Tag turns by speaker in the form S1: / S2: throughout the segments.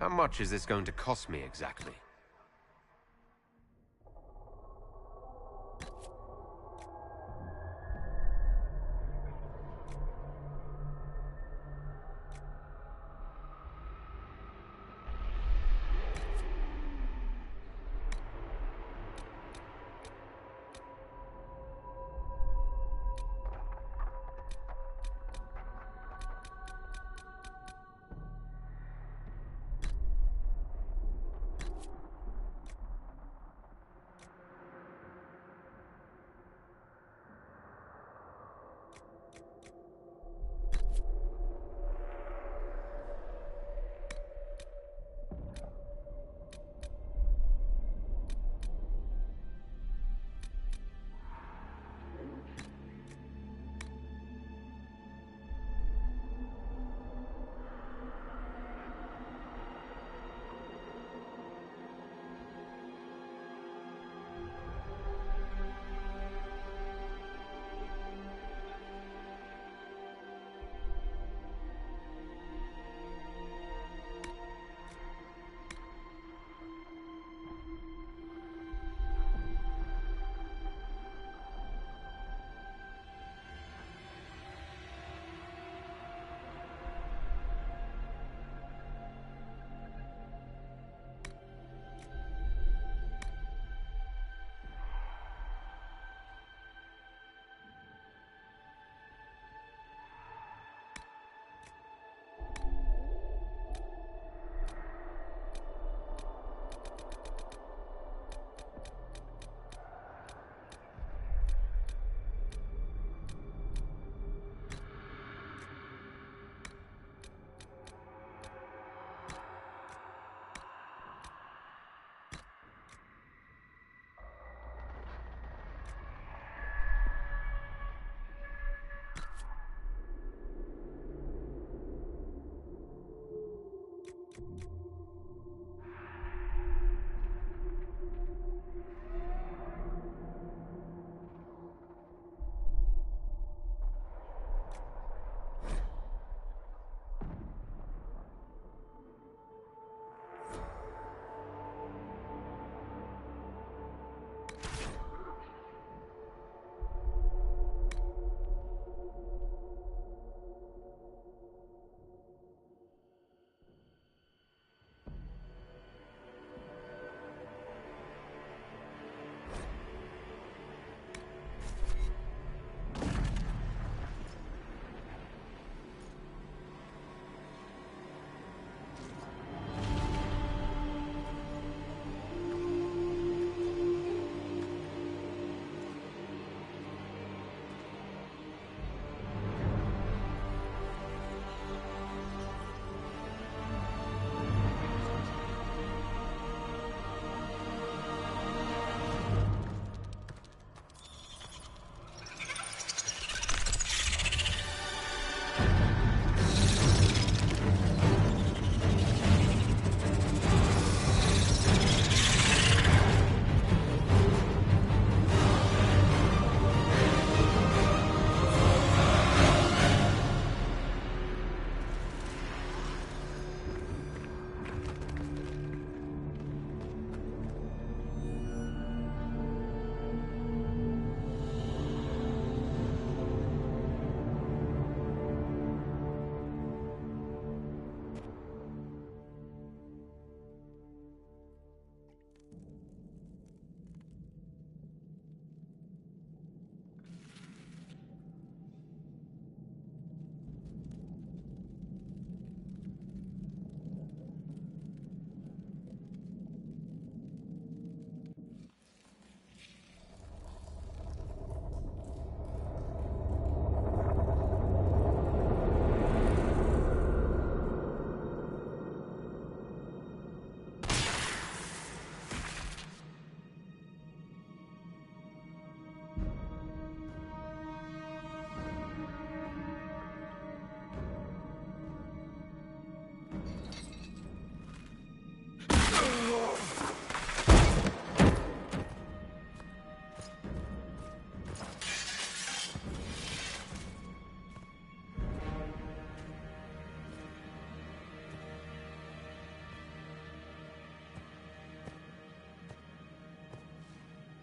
S1: How much is this going to cost me exactly?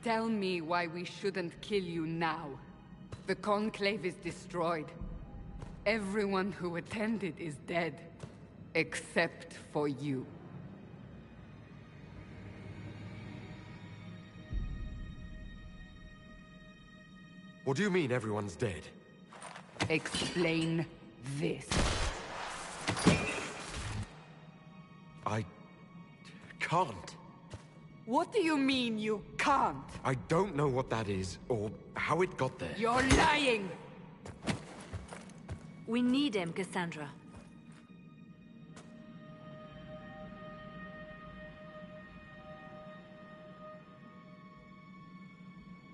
S2: Tell me why we shouldn't kill you now. The Conclave is destroyed. Everyone who attended is dead. Except for you.
S3: What do you mean everyone's dead?
S2: Explain this.
S3: I can't.
S2: What do you mean you can't?
S3: I don't know what that is, or how it got there.
S2: You're lying!
S4: We need him, Cassandra.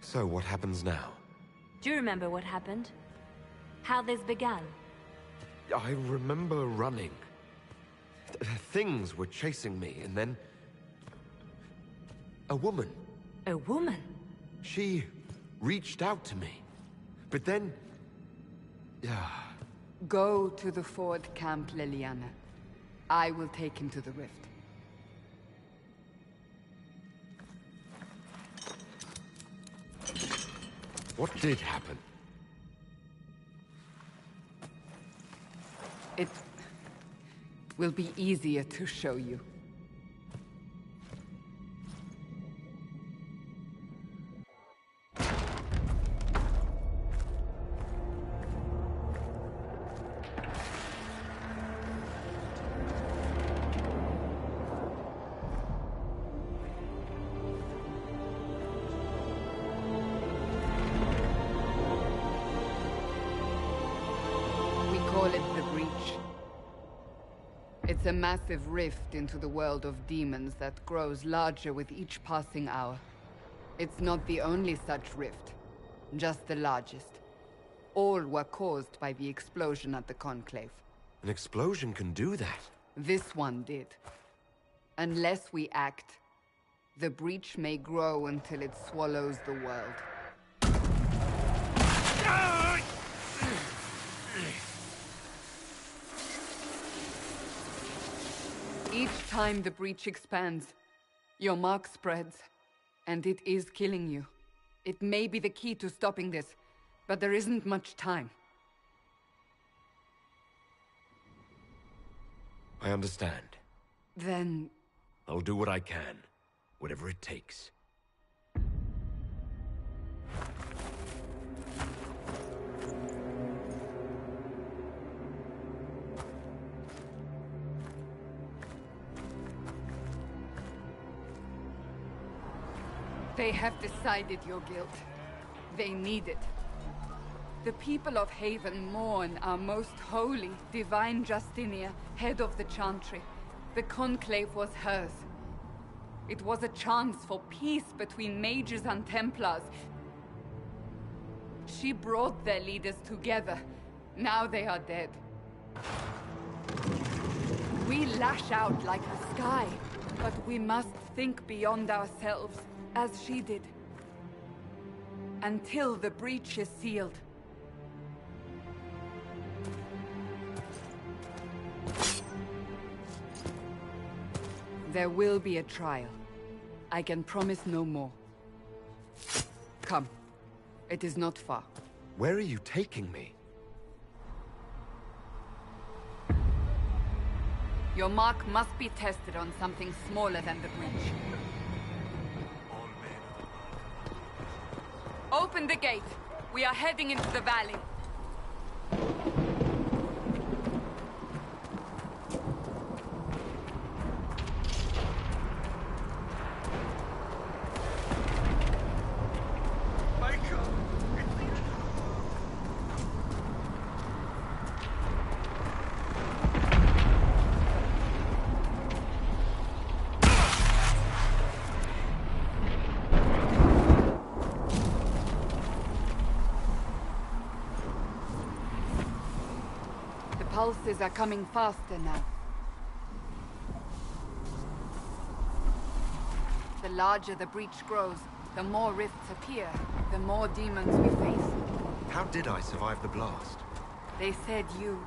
S3: So what happens now?
S4: Do you remember what happened? How this began?
S3: I remember running. Things were chasing me, and then... a woman.
S4: A woman?
S3: She reached out to me. But then...
S2: Go to the Ford camp, Leliana. I will take him to the rift.
S3: What did happen?
S2: It will be easier to show you. It's a massive rift into the world of demons that grows larger with each passing hour. It's not the only such rift, just the largest. All were caused by the explosion at the Conclave.
S3: An explosion can do that?
S2: This one did. Unless we act, the breach may grow until it swallows the world. Each time the breach expands, your mark spreads, and it is killing you. It may be the key to stopping this, but there isn't much time.
S3: I understand.
S2: Then...
S3: I'll do what I can, whatever it takes.
S2: They have decided your guilt. They need it. The people of Haven mourn our most holy, divine Justinia, head of the Chantry. The Conclave was hers. It was a chance for peace between mages and Templars. She brought their leaders together. Now they are dead. We lash out like the sky, but we must think beyond ourselves. As she did. Until the breach is sealed. There will be a trial. I can promise no more. Come. It is not far.
S3: Where are you taking me?
S2: Your mark must be tested on something smaller than the breach. Open the gate. We are heading into the valley. Pulses are coming faster now. The larger the breach grows, the more rifts appear, the more demons we face.
S3: How did I survive the blast?
S2: They said you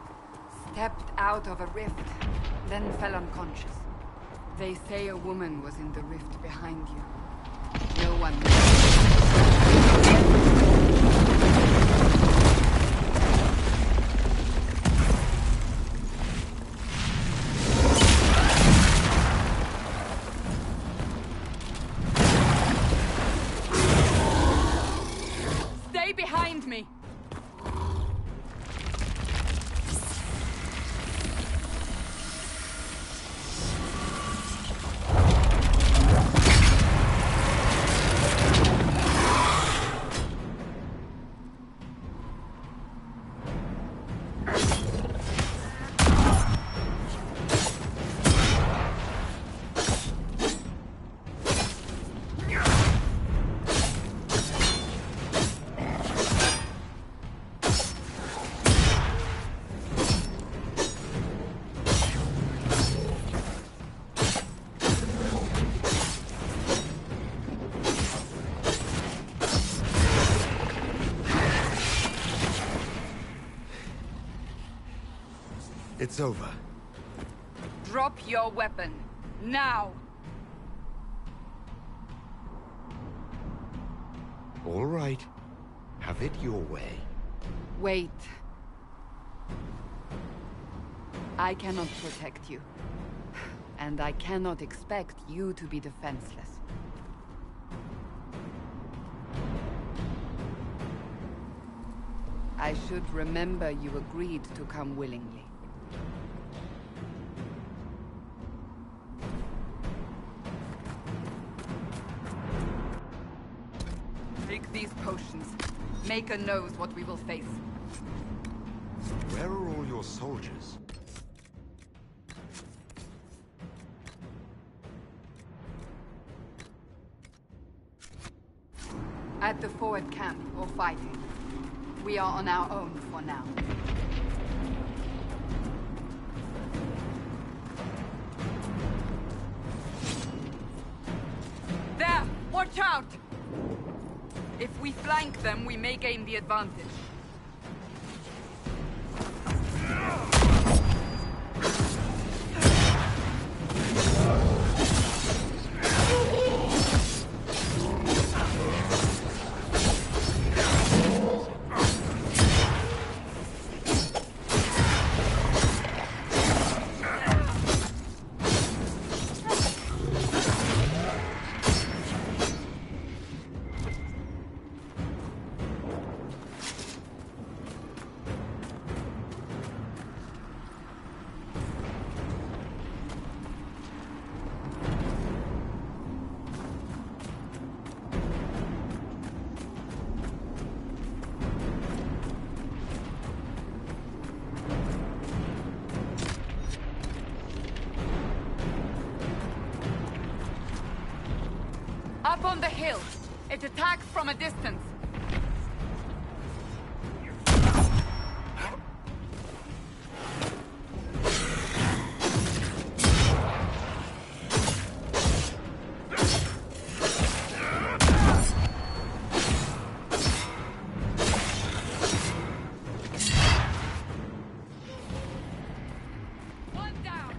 S2: stepped out of a rift, then fell unconscious. They say a woman was in the rift behind you. No one. Stay behind me!
S3: It's over.
S2: Drop your weapon. Now!
S3: All right. Have it your way.
S2: Wait. I cannot protect you. And I cannot expect you to be defenseless. I should remember you agreed to come willingly. Take these potions. Maker knows what we will face.
S3: Where are all your soldiers?
S2: At the forward camp, or fighting. We are on our own for now. There! Watch out! If we flank them, we may gain the advantage. Up on the hill. It attacks from a distance. One down.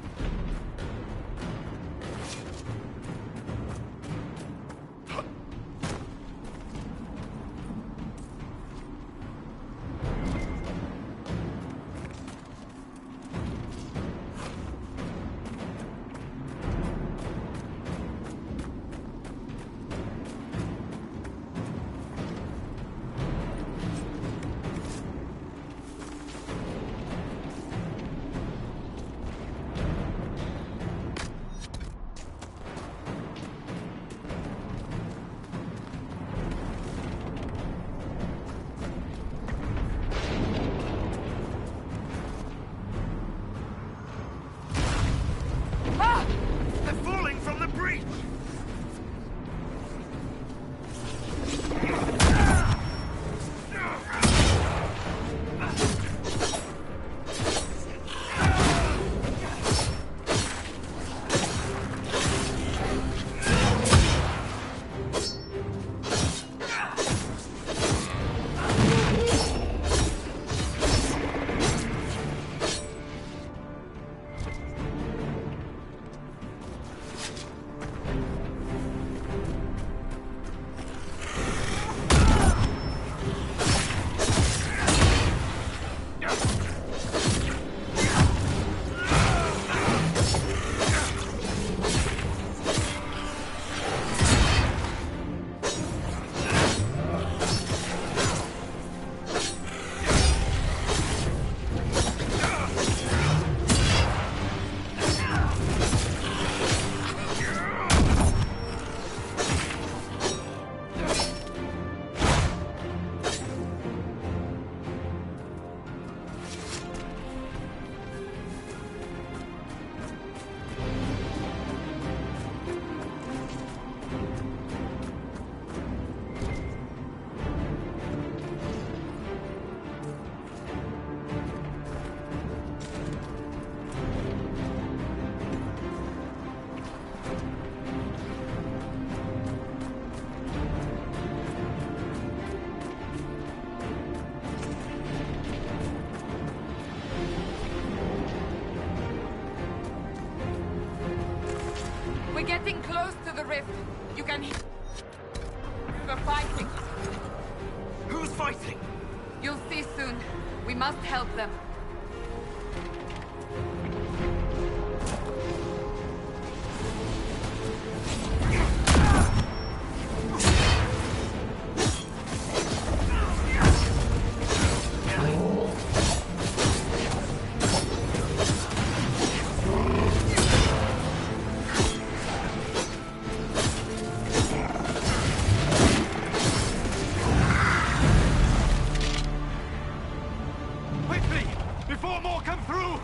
S2: getting close to the rift. You can hear the fighting.
S3: Who's fighting?
S2: You'll see soon. We must help them.
S3: Quickly! Before more come through!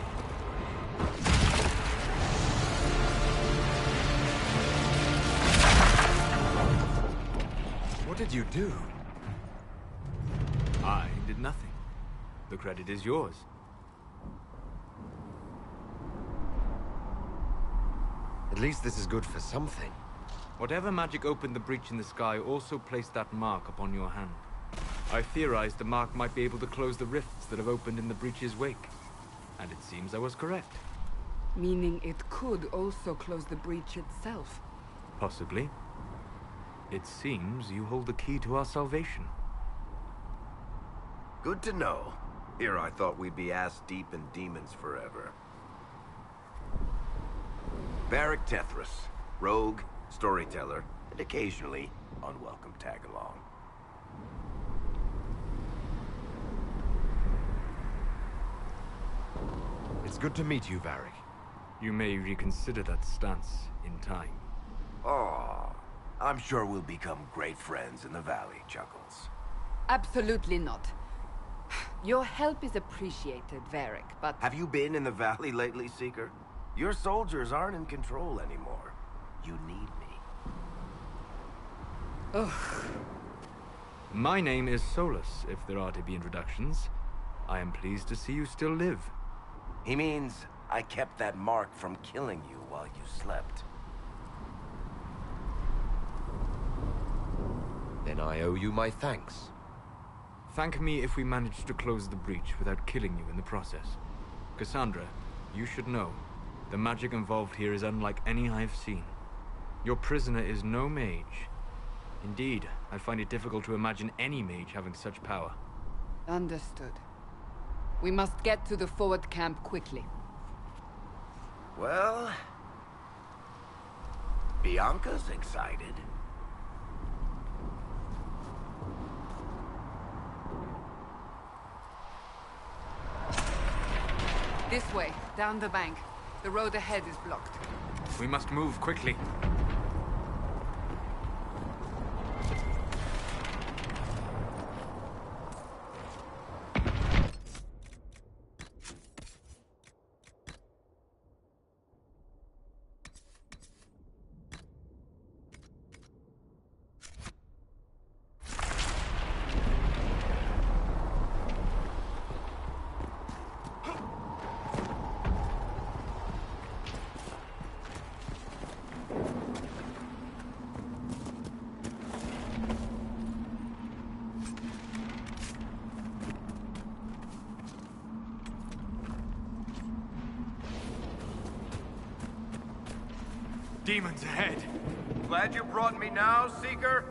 S3: What did you do?
S5: I did nothing. The credit is yours.
S3: At least this is good for something.
S5: Whatever magic opened the breach in the sky also placed that mark upon your hand. I theorized the mark might be able to close the rifts that have opened in the breach's wake. And it seems I was correct.
S2: Meaning it could also close the breach itself.
S5: Possibly. It seems you hold the key to our salvation.
S6: Good to know. Here I thought we'd be ass-deep in demons forever. Varric Tethras, rogue, storyteller, and occasionally unwelcome tag-along.
S3: It's good to meet you, Varric.
S5: You may reconsider that stance in time.
S6: Oh, I'm sure we'll become great friends in the valley, Chuckles.
S2: Absolutely not. Your help is appreciated, Varric, but...
S6: Have you been in the valley lately, Seeker? Your soldiers aren't in control anymore. You need me.
S2: Ugh.
S5: My name is Solus, if there are to be introductions. I am pleased to see you still live.
S6: He means I kept that mark from killing you while you slept.
S3: Then I owe you my thanks.
S5: Thank me if we manage to close the breach without killing you in the process. Cassandra, you should know, the magic involved here is unlike any I've seen. Your prisoner is no mage. Indeed, I find it difficult to imagine any mage having such power.
S2: Understood. We must get to the forward camp quickly.
S6: Well... Bianca's excited.
S2: This way, down the bank. The road ahead is blocked.
S5: We must move quickly. Demons ahead!
S6: Glad you brought me now, Seeker?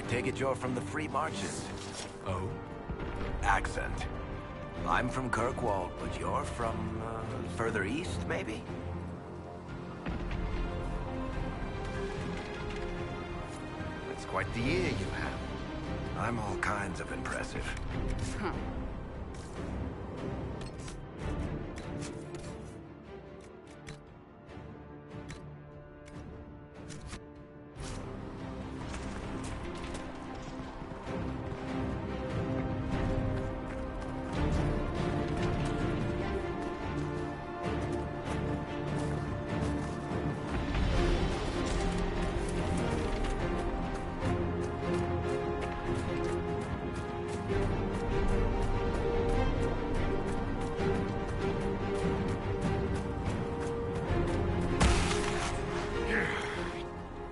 S6: I take it you're from the Free Marches.
S5: Oh?
S6: Accent. I'm from Kirkwall, but you're from, further east, maybe?
S3: It's quite the ear you have.
S6: I'm all kinds of impressive.
S2: Huh.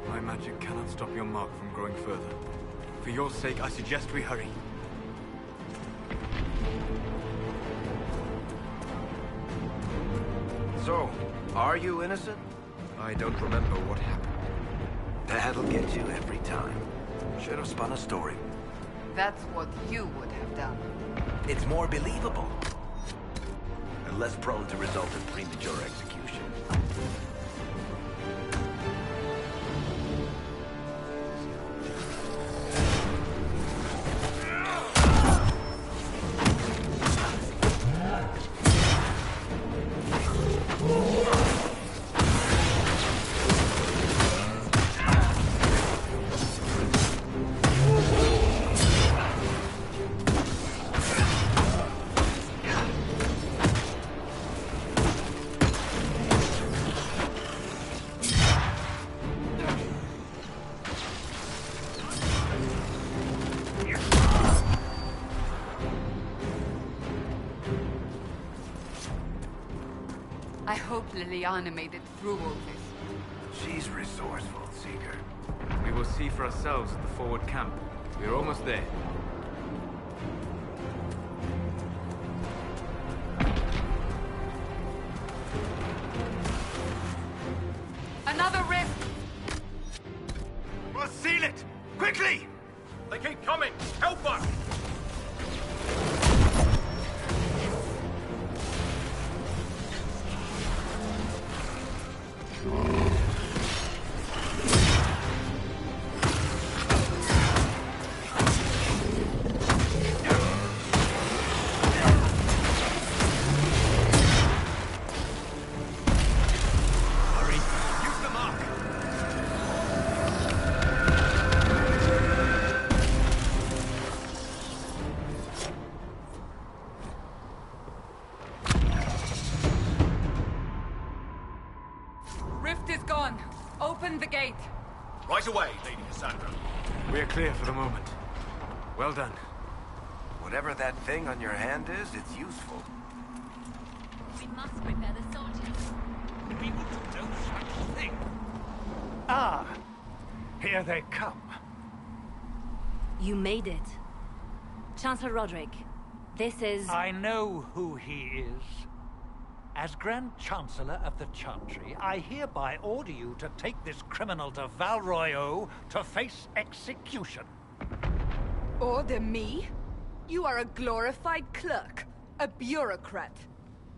S5: My magic cannot stop your mark from growing further. For your sake, I suggest we hurry.
S6: So, are you innocent?
S3: I don't remember what happened.
S6: That'll get you every time. Should have spun a story.
S2: That's what you would have done.
S6: It's more believable. And less prone to result in premature execution.
S2: I hope Liliana made it through all this.
S6: She's resourceful, Seeker.
S5: We will see for ourselves at the forward camp. We're almost there.
S2: Another rift!
S6: Well, seal it! Quickly!
S3: They keep coming! Help us!
S2: Rift is gone. Open the gate.
S3: Right away, Lady Cassandra.
S5: We're clear for the moment. Well done.
S6: Whatever that thing on your hand is, it's useful.
S4: We must prepare the soldiers.
S7: We will do no such thing. Ah, here they come.
S4: You made it. Chancellor Roderick, this is...
S7: I know who he is. As Grand Chancellor of the Chantry, I hereby order you to take this criminal to Val Royeaux to face execution.
S2: Order me? You are a glorified clerk. A bureaucrat.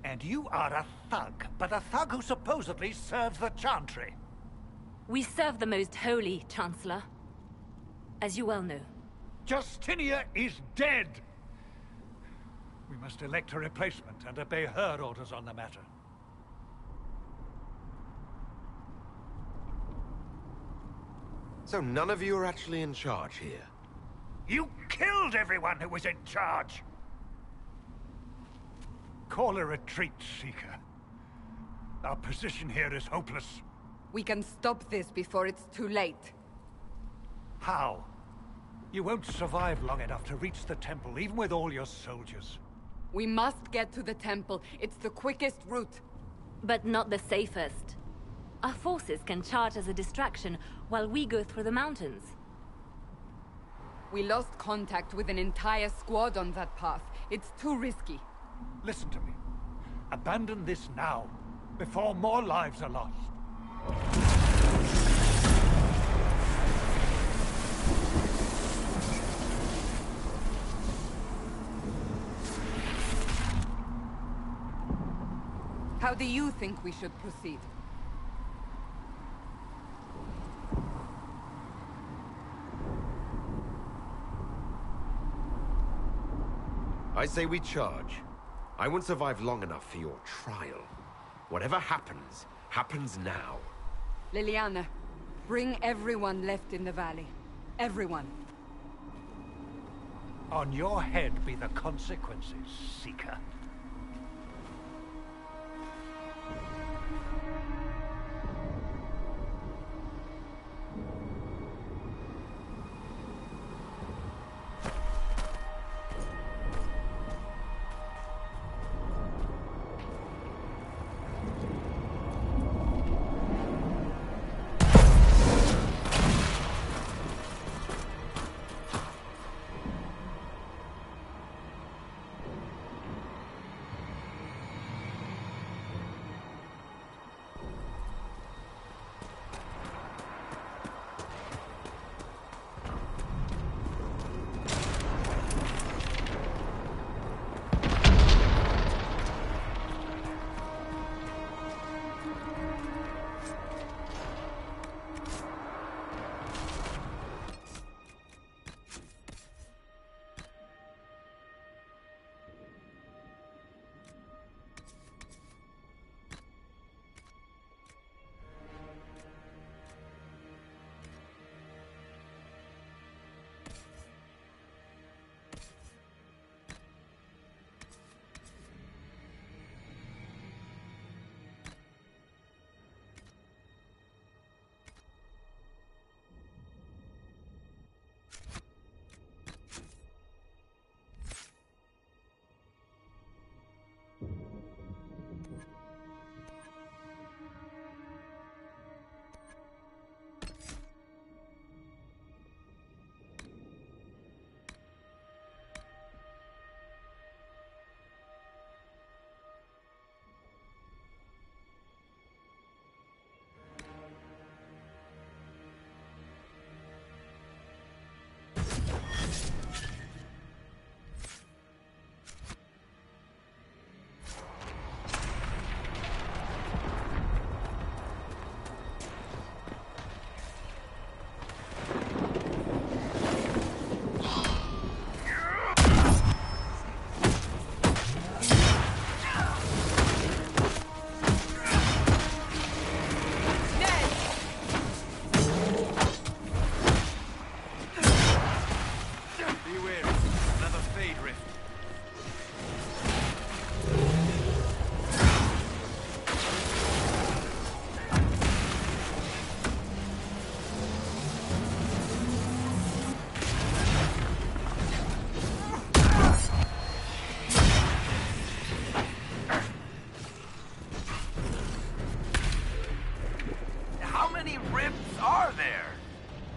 S7: And you are a thug, but a thug who supposedly serves the Chantry.
S4: We serve the most holy, Chancellor. As you well know.
S7: Justinia is dead! We must elect a replacement and obey her orders on the matter.
S3: So none of you are actually in charge here?
S7: You killed everyone who was in charge! Call a retreat, Seeker. Our position here is hopeless.
S2: We can stop this before it's too late.
S7: How? You won't survive long enough to reach the temple, even with all your soldiers.
S2: We must get to the temple. It's the quickest route.
S4: But not the safest. Our forces can charge as a distraction while we go through the mountains.
S2: We lost contact with an entire squad on that path. It's too risky.
S7: Listen to me. Abandon this now, before more lives are lost.
S2: How do you think we should proceed?
S3: I say we charge. I won't survive long enough for your trial. Whatever happens, happens now.
S2: Liliana, bring everyone left in the valley. Everyone.
S7: On your head be the consequences, Seeker.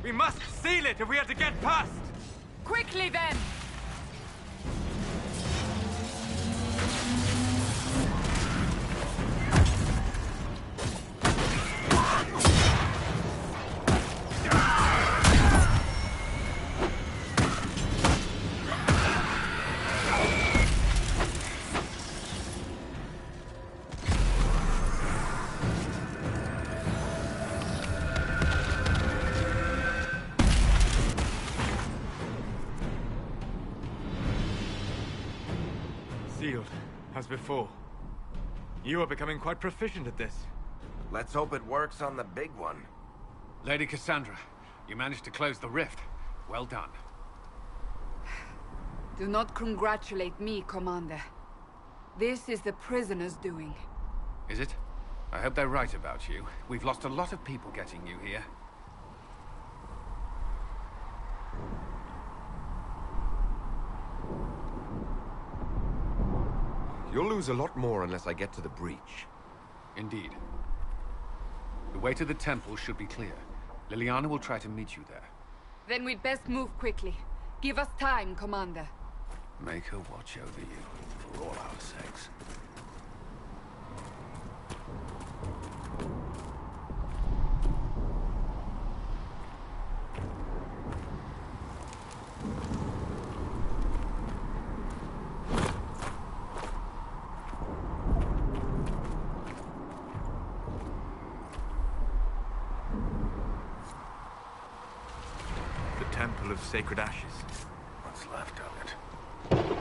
S5: We must seal it if we are to get past!
S2: Quickly then!
S5: Sealed, as before. You are becoming quite proficient at this.
S6: Let's hope it works on the big one.
S8: Lady Cassandra, you managed to close the rift. Well done.
S2: Do not congratulate me, Commander. This is the prisoners' doing.
S8: Is it? I hope they're right about you. We've lost a lot of people getting you here.
S3: You'll lose a lot more unless I get to the breach.
S8: Indeed. The way to the temple should be clear. Liliana will try to meet you there.
S2: Then we'd best move quickly. Give us time, Commander.
S8: Make her watch over you, for all our sakes.
S5: Temple of Sacred Ashes.
S6: What's left of it.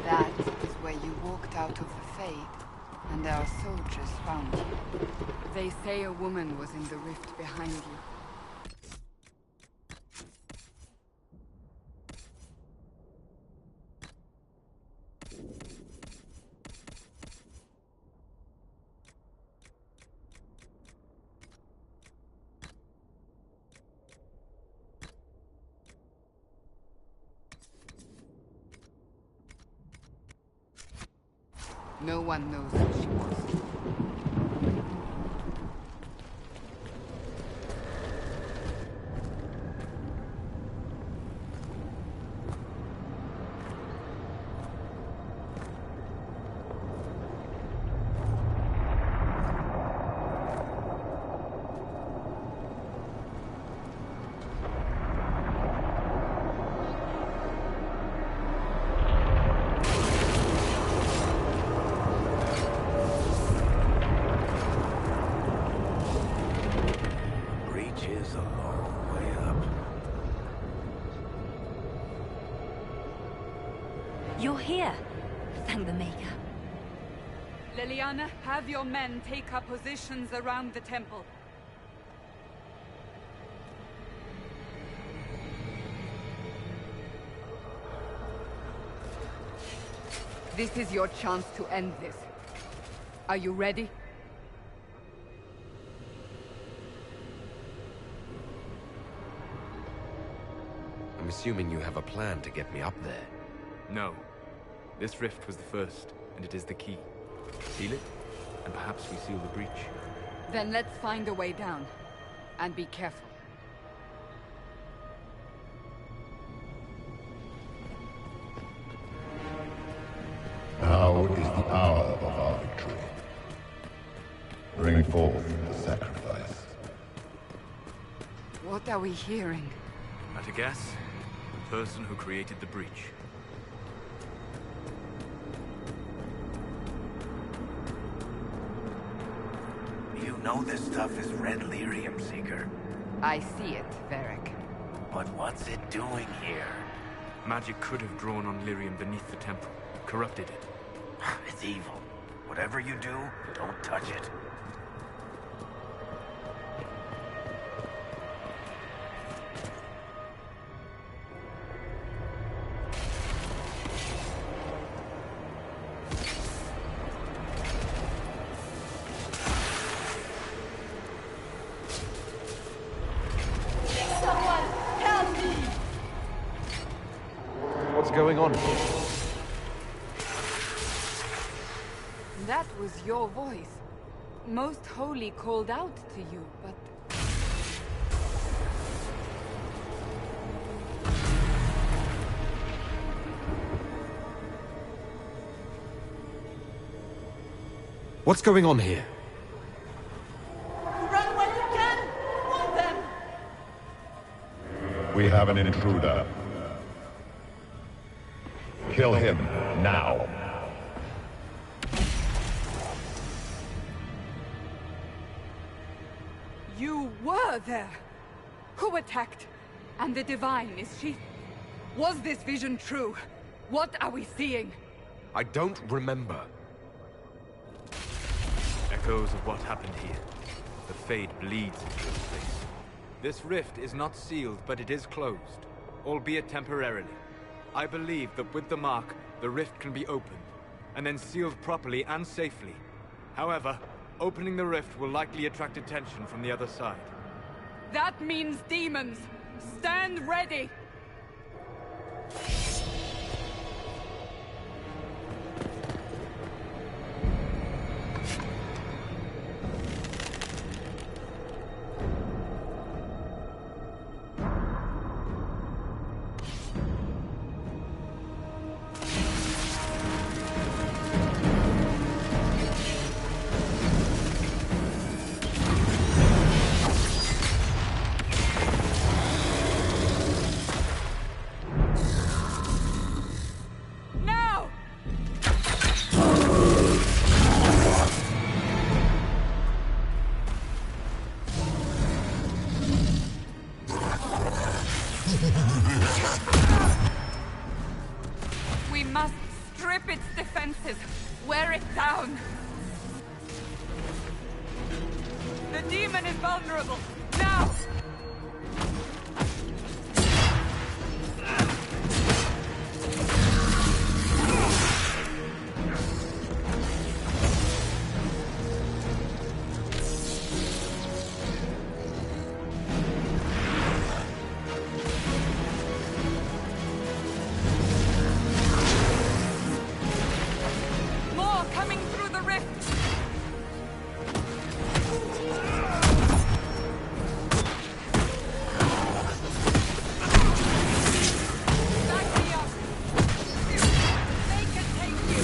S2: That is where you walked out of the Fade, and our soldiers found you. They say a woman was in the rift behind you. No one knows who she was.
S4: You're here. Thank the Maker.
S2: Liliana, have your men take up positions around the temple. This is your chance to end this. Are you ready?
S3: I'm assuming you have a plan to get me up there.
S5: No. This rift was the first, and it is the key. Seal it, and perhaps we seal the breach.
S2: Then let's find a way down. And be careful.
S9: Now is the hour of our victory. Bring forth the sacrifice.
S2: What are we hearing?
S5: At a guess, the person who created the breach.
S6: You know this stuff is red lyrium, Seeker.
S2: I see it, Varric.
S6: But what's it doing here?
S5: Magic could have drawn on lyrium beneath the temple, corrupted it.
S6: It's evil. Whatever you do, don't touch it.
S3: What's going on here?
S2: That was your voice. Most Holy called out to you, but...
S3: What's going on here?
S2: Run when you can! Want them!
S9: We have an intruder. Kill him now.
S2: You were there! Who attacked? And the Divine, is she... Was this vision true? What are we seeing?
S3: I don't remember.
S5: Echoes of what happened here. The Fade bleeds into this place. This rift is not sealed, but it is closed, albeit temporarily. I believe that with the mark, the rift can be opened, and then sealed properly and safely. However, opening the rift will likely attract attention from the other side.
S2: That means demons! Stand ready! We must strip its defenses, wear it down. The demon is vulnerable. Now! More coming through the rift! Back me up! They can take you!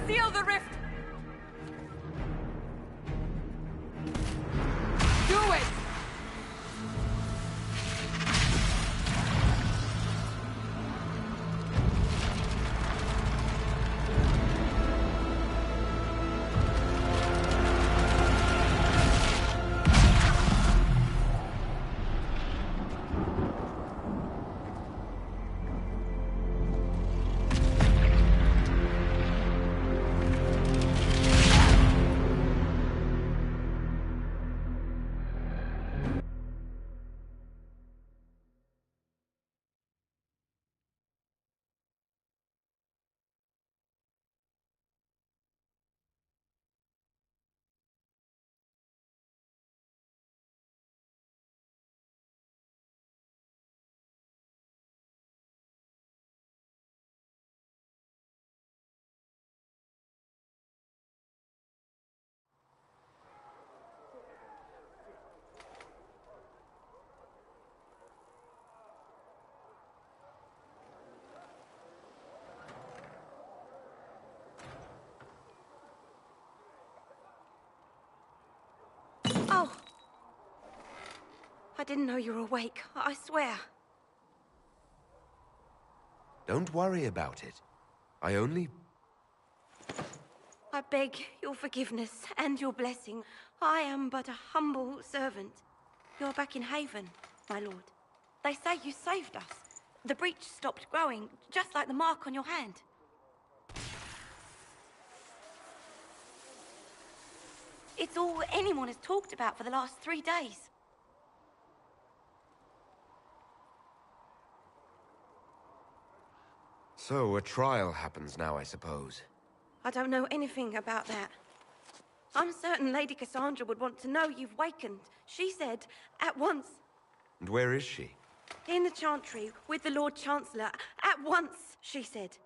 S2: Seal the rift! Do it!
S10: Oh! I didn't know you were awake, I swear.
S3: Don't worry about it. I only...
S10: I beg your forgiveness and your blessing. I am but a humble servant. You're back in Haven, my lord. They say you saved us. The breach stopped growing, just like the mark on your hand. It's all anyone has talked about for the last 3 days.
S3: So, a trial happens now, I suppose.
S10: I don't know anything about that. I'm certain Lady Cassandra would want to know you've wakened. She said, at once.
S3: And where is she?
S10: In the Chantry, with the Lord Chancellor. At once, she said.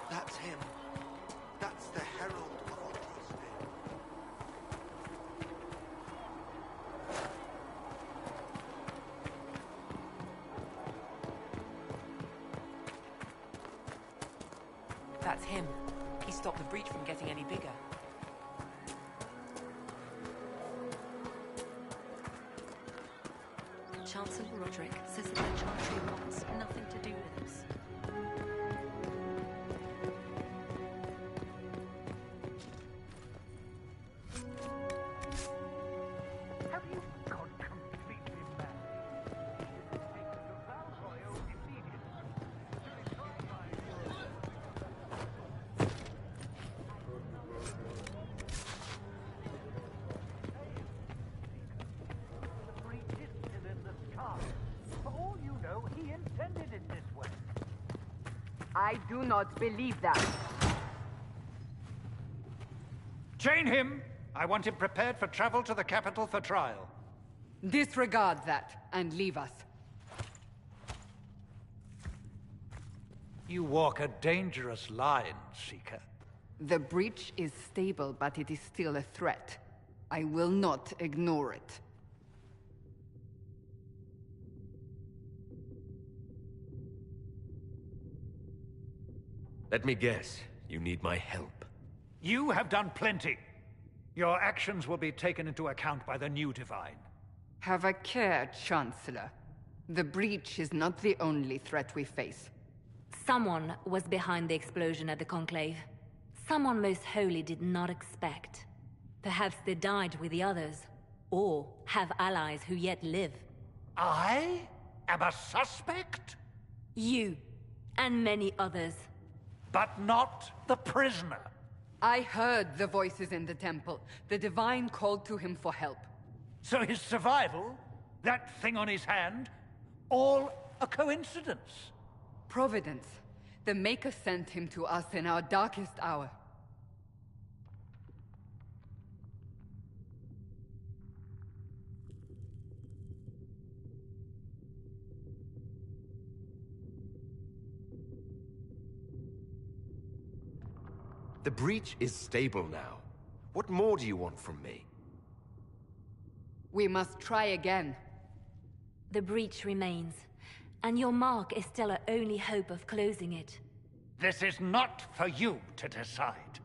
S6: That's him. That's the herald of Ultra's name.
S11: That's him. He stopped the breach from getting any bigger.
S12: Chancellor Roderick says that the Chantry wants nothing to do with us.
S7: Have you gone completely mad? You should take to Valroyo immediately. The breach is still in the sky. For all you know, he intended it this way.
S2: I do not believe that.
S7: Chain him! I want him prepared for travel to the capital for trial.
S2: Disregard that and leave us.
S7: You walk a dangerous line, Seeker.
S2: The breach is stable, but it is still a threat. I will not ignore it.
S3: Let me guess. You need my help.
S7: You have done plenty. Your actions will be taken into account by the new Divine.
S2: Have a care, Chancellor. The breach is not the only threat we face.
S4: Someone was behind the explosion at the Conclave. Someone most holy did not expect. Perhaps they died with the others, or have allies who yet live.
S7: I am a suspect?
S4: You, and many others.
S7: But not the prisoner.
S2: I heard the voices in the temple. The Divine called to him for help.
S7: So his survival, that thing on his hand, all a coincidence.
S2: Providence. The Maker sent him to us in our darkest hour.
S3: The breach is stable now. What more do you want from me?
S2: We must try again.
S4: The breach remains, and your mark is still our only hope of closing it.
S7: This is not for you to decide.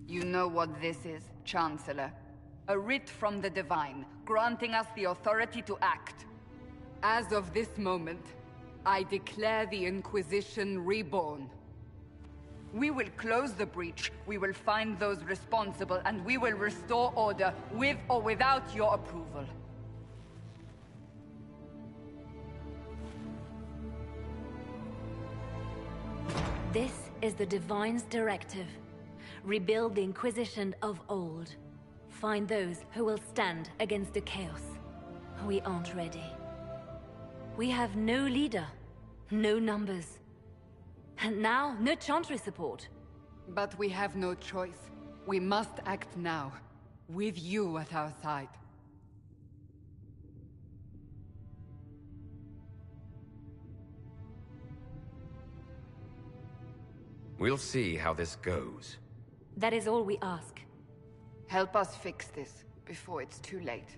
S2: You know what this is, Chancellor. A writ from the Divine, granting us the authority to act. As of this moment, I declare the Inquisition reborn. We will close the breach, we will find those responsible, and we will restore order, with or without your approval.
S4: This is the Divine's directive. Rebuild the Inquisition of old. Find those who will stand against the chaos. We aren't ready. We have no leader, no numbers. And now, no Chantry support.
S2: But we have no choice. We must act now, with you at our side.
S3: We'll see how this goes.
S4: That is all we ask.
S2: Help us fix this before it's too late.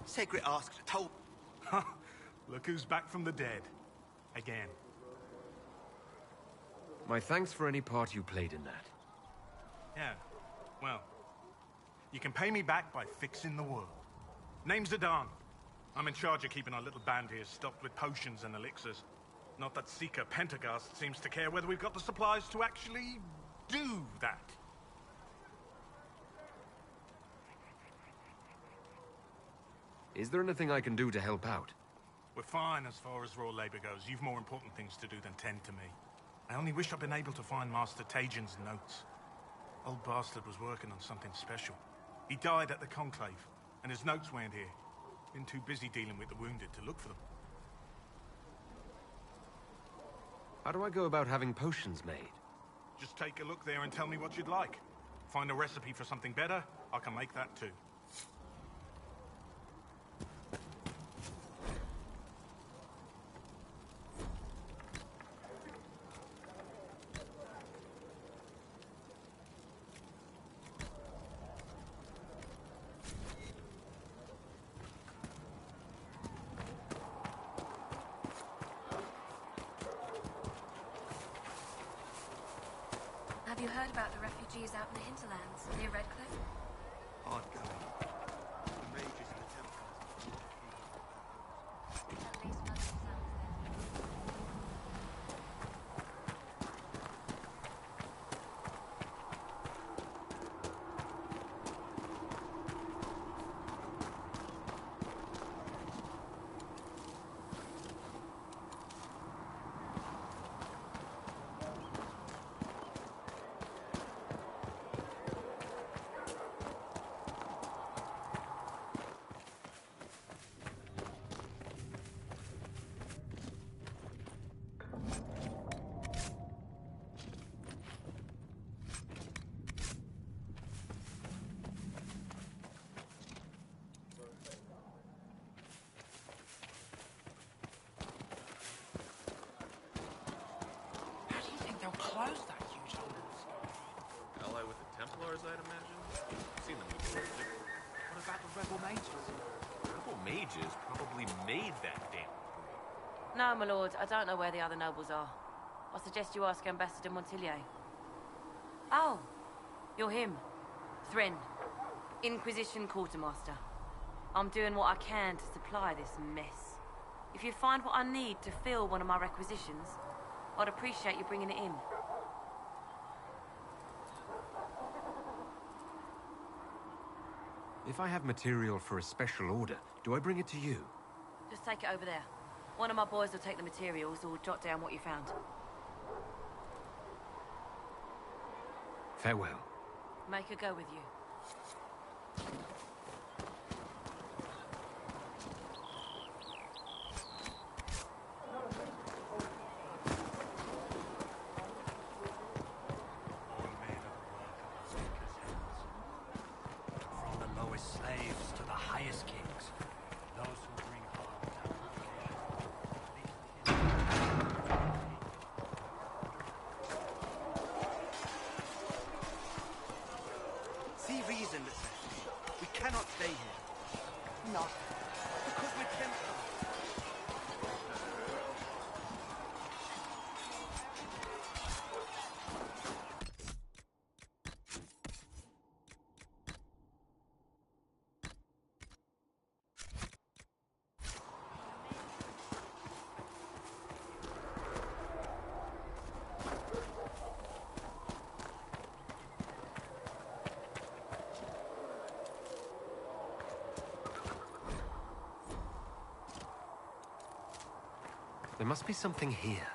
S13: Segret asked, told...
S14: Look who's back from the dead. Again.
S3: My thanks for any part you played in that.
S14: Yeah, well, you can pay me back by fixing the world. Name's Zidane. I'm in charge of keeping our little band here stocked with potions and elixirs. Not that Seeker Pentagast seems to care whether we've got the supplies to actually do that.
S3: Is there anything I can do to help out?
S14: We're fine as far as raw labor goes. You've more important things to do than tend to me. I only wish I'd been able to find Master Tajin's notes. Old bastard was working on something special. He died at the Conclave, and his notes weren't here. Been too busy dealing with the wounded to look for them.
S3: How do I go about having potions made?
S14: Just take a look there and tell me what you'd like. Find a recipe for something better, I can make that too.
S12: Have you heard about the refugees out in the hinterlands, near Redcliffe?
S13: Hard going. The mages in the temple.
S12: At least one of them sounds there.
S15: I'd imagine. Seen them before. What about the rebel mages? Rebel mages probably made that damn breed.
S11: No, my lord, I don't know where the other nobles are. I suggest you ask Ambassador Montillier. Oh, you're him. Thren, Inquisition Quartermaster. I'm doing what I can to supply this mess. If you find what I need to fill one of my requisitions, I'd appreciate you bringing it in.
S1: If I have material for a special order, do I bring it to you?
S11: Just take it over there. One of my boys will take the materials or jot down what you found.
S1: Farewell.
S11: Make her go with you.
S7: From the lowest slaves to the highest kings, those who bring harm
S13: See reason, Listen. We cannot stay here. Not because we're Templars.
S1: There must be something here.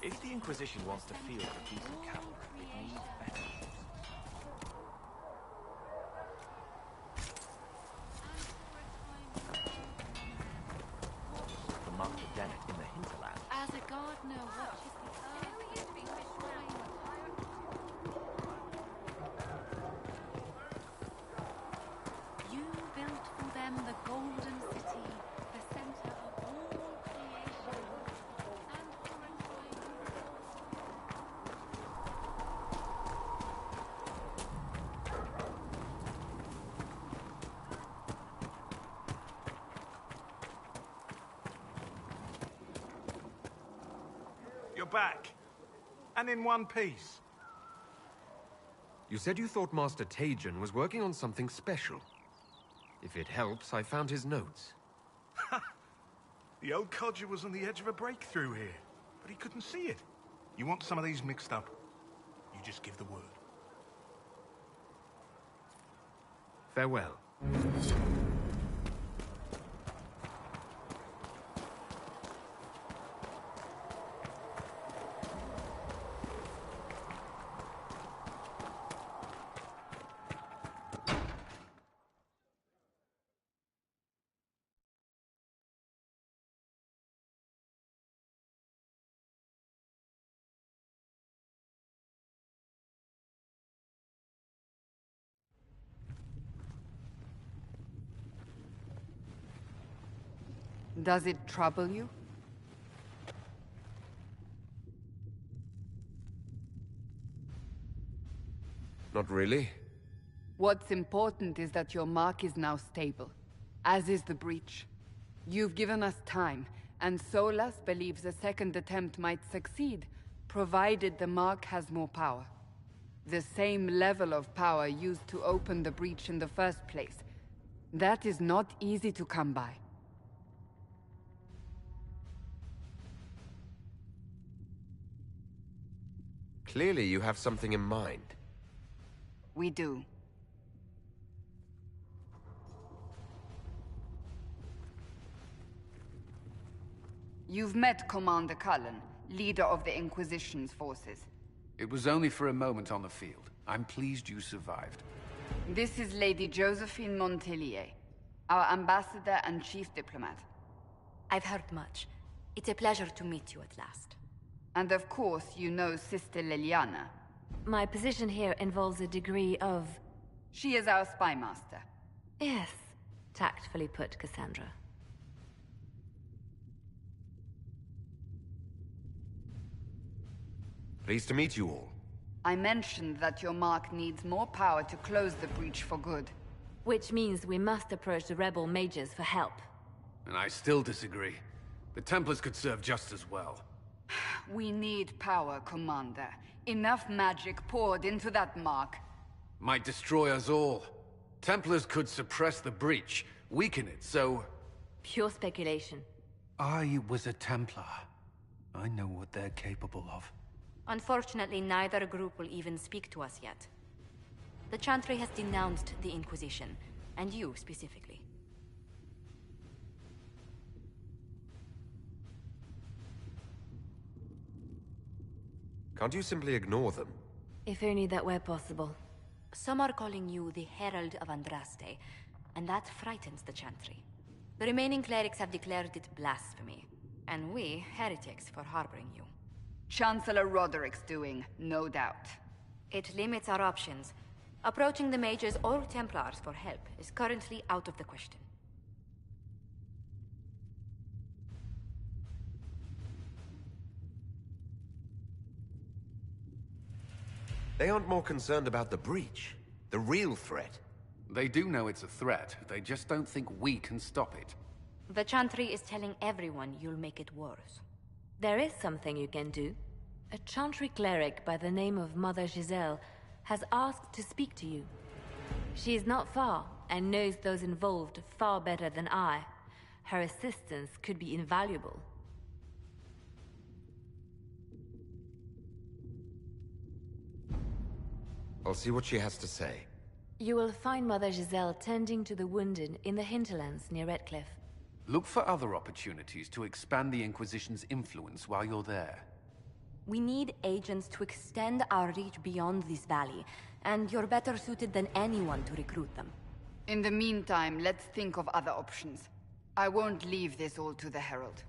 S15: If the Inquisition wants to field a decent cavalry, it needs better. The monk of Dennet in the hinterland.
S4: As a gardener watches the earth being destroyed. You built for them the golden city, the center of all creation. And for a time...
S14: You're back. And in one piece.
S1: You said you thought Master Tajan was working on something special. If it helps, I found his notes.
S14: The old codger was on the edge of a breakthrough here, but he couldn't see it. You want some of these mixed up, you just give the word.
S1: Farewell.
S2: Does it trouble you?
S3: Not really.
S2: What's important is that your mark is now stable, as is the breach. You've given us time, and Solas believes a second attempt might succeed, provided the mark has more power. The same level of power used to open the breach in the first place. That is not easy to come by.
S3: Clearly you have something in mind.
S2: We do. You've met Commander Cullen, leader of the Inquisition's forces.
S8: It was only for a moment on the field. I'm pleased you survived.
S2: This is Lady Josephine Montelier, our ambassador and chief diplomat.
S4: I've heard much. It's a pleasure to meet you at last.
S2: And of course, you know Sister Liliana.
S4: My position here involves a degree of...
S2: She is our spy master.
S4: Yes, tactfully put, Cassandra.
S3: Pleased to meet you all.
S2: I mentioned that your mark needs more power to close the breach for good.
S4: Which means we must approach the rebel mages for help.
S8: And I still disagree. The Templars could serve just as well.
S2: We need power, Commander. Enough magic poured into that mark.
S8: Might destroy us all. Templars could suppress the breach, weaken it, so...
S4: Pure speculation.
S8: I was a Templar. I know what they're capable of.
S16: Unfortunately, neither group will even speak to us yet. The Chantry has denounced the Inquisition, and you specifically.
S3: Can't you simply ignore them?
S4: If only that were possible.
S16: Some are calling you the Herald of Andraste, and that frightens the Chantry. The remaining clerics have declared it blasphemy, and we, heretics, for harboring you.
S2: Chancellor Roderick's doing, no doubt.
S16: It limits our options. Approaching the mages or Templars for help is currently out of the question.
S3: They aren't more concerned about the breach, the real threat.
S8: They do know it's a threat, they just don't think we can stop it.
S16: The Chantry is telling everyone you'll make it worse.
S4: There is something you can do. A Chantry cleric by the name of Mother Giselle has asked to speak to you. She is not far, and knows those involved far better than I. Her assistance could be invaluable.
S3: I'll see what she has to say.
S4: You will find Mother Giselle tending to the wounded in the hinterlands near Redcliffe.
S8: Look for other opportunities to expand the Inquisition's influence while you're there.
S16: We need agents to extend our reach beyond this valley, and you're better suited than anyone to recruit them.
S2: In the meantime, let's think of other options. I won't leave this all to the Herald.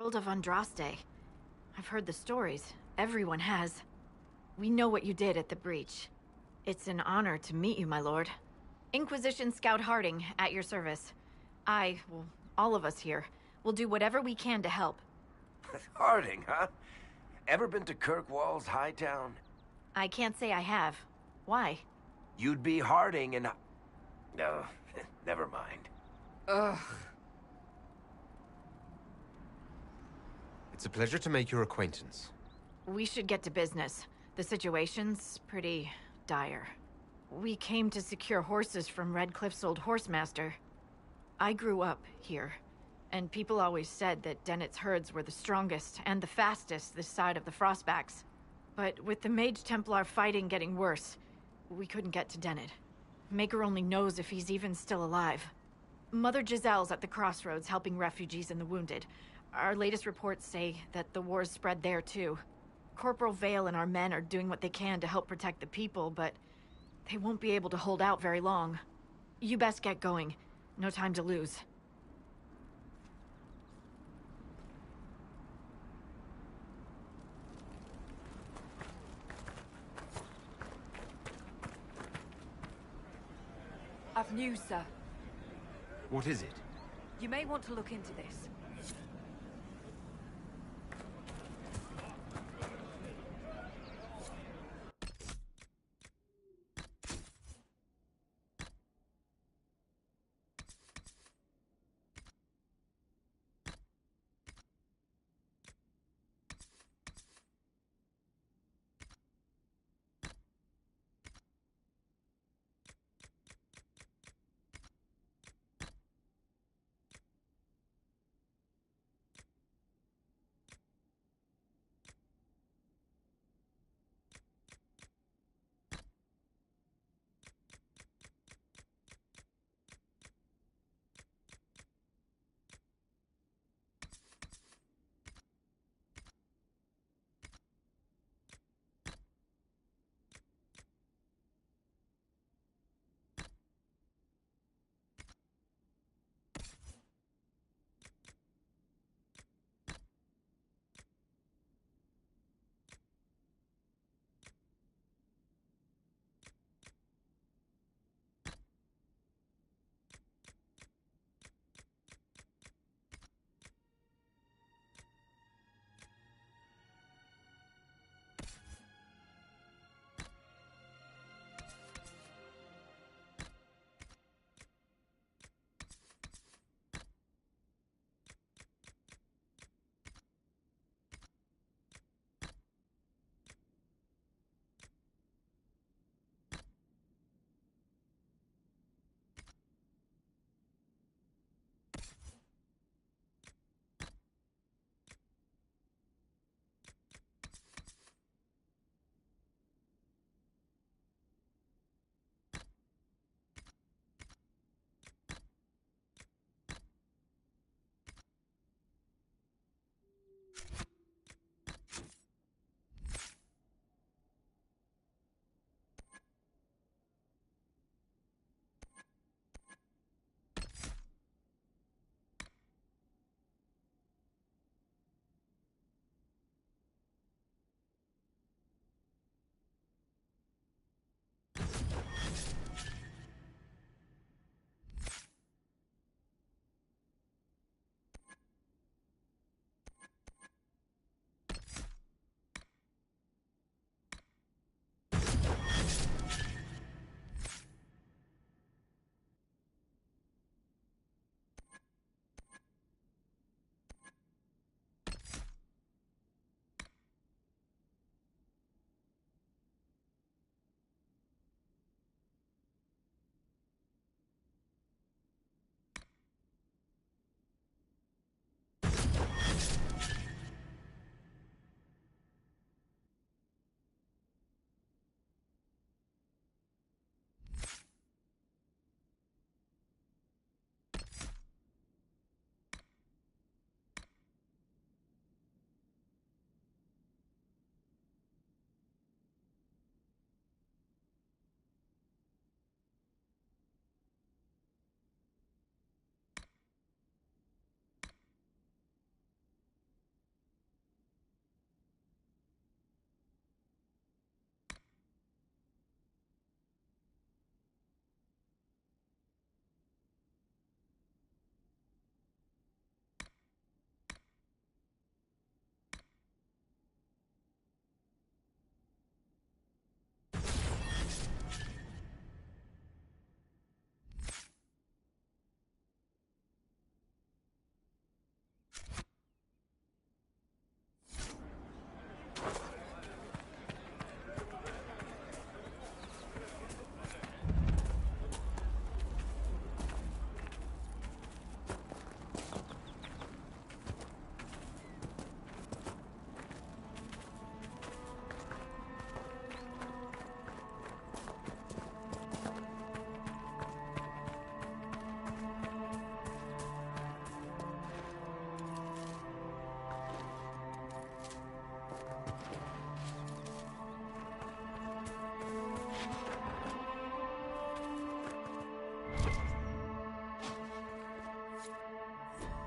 S17: World of Andraste. I've heard the stories. Everyone has. We know what you did at the breach. It's an honor to meet you, my lord. Inquisition Scout Harding, at your service. Well, all of us here, will do whatever we can to help.
S6: Harding, huh? Ever been to Kirkwall's Hightown?
S17: I can't say I have. Why?
S6: You'd be Harding and... No, never mind.
S2: Ugh.
S3: It's a pleasure to make your acquaintance.
S17: We should get to business. The situation's pretty dire. We came to secure horses from Redcliffe's old horsemaster. I grew up here, and people always said that Dennett's herds were the strongest and the fastest this side of the Frostbacks. But with the Mage Templar fighting getting worse, we couldn't get to Dennett. Maker only knows if he's even still alive. Mother Giselle's at the crossroads helping refugees and the wounded. Our latest reports say that the war's spread there too. Corporal Vale and our men are doing what they can to help protect the people, but they won't be able to hold out very long. You best get going. No time to lose.
S2: I've news, sir.
S3: What is it?
S2: You may want to look into this.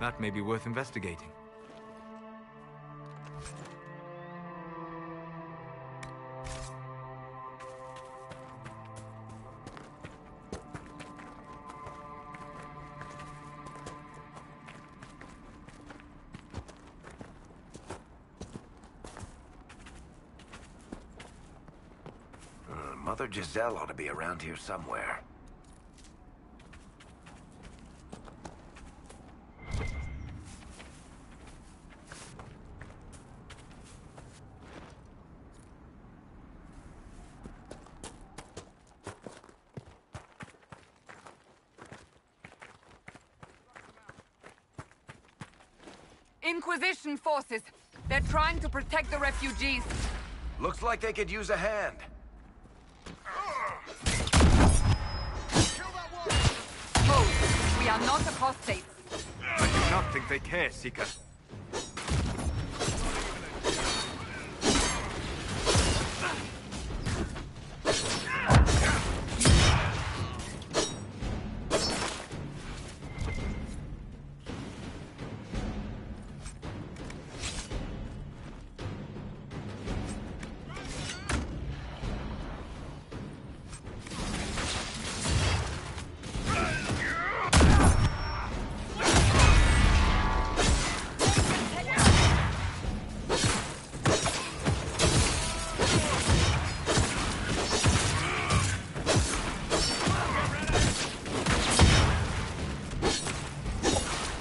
S5: That may be worth investigating.
S6: Mother Giselle ought to be around here somewhere.
S2: Inquisition forces! They're trying to protect the refugees!
S6: Looks like they could use a hand.
S2: Hold! We are not apostates!
S5: I do not think they care, Seeker.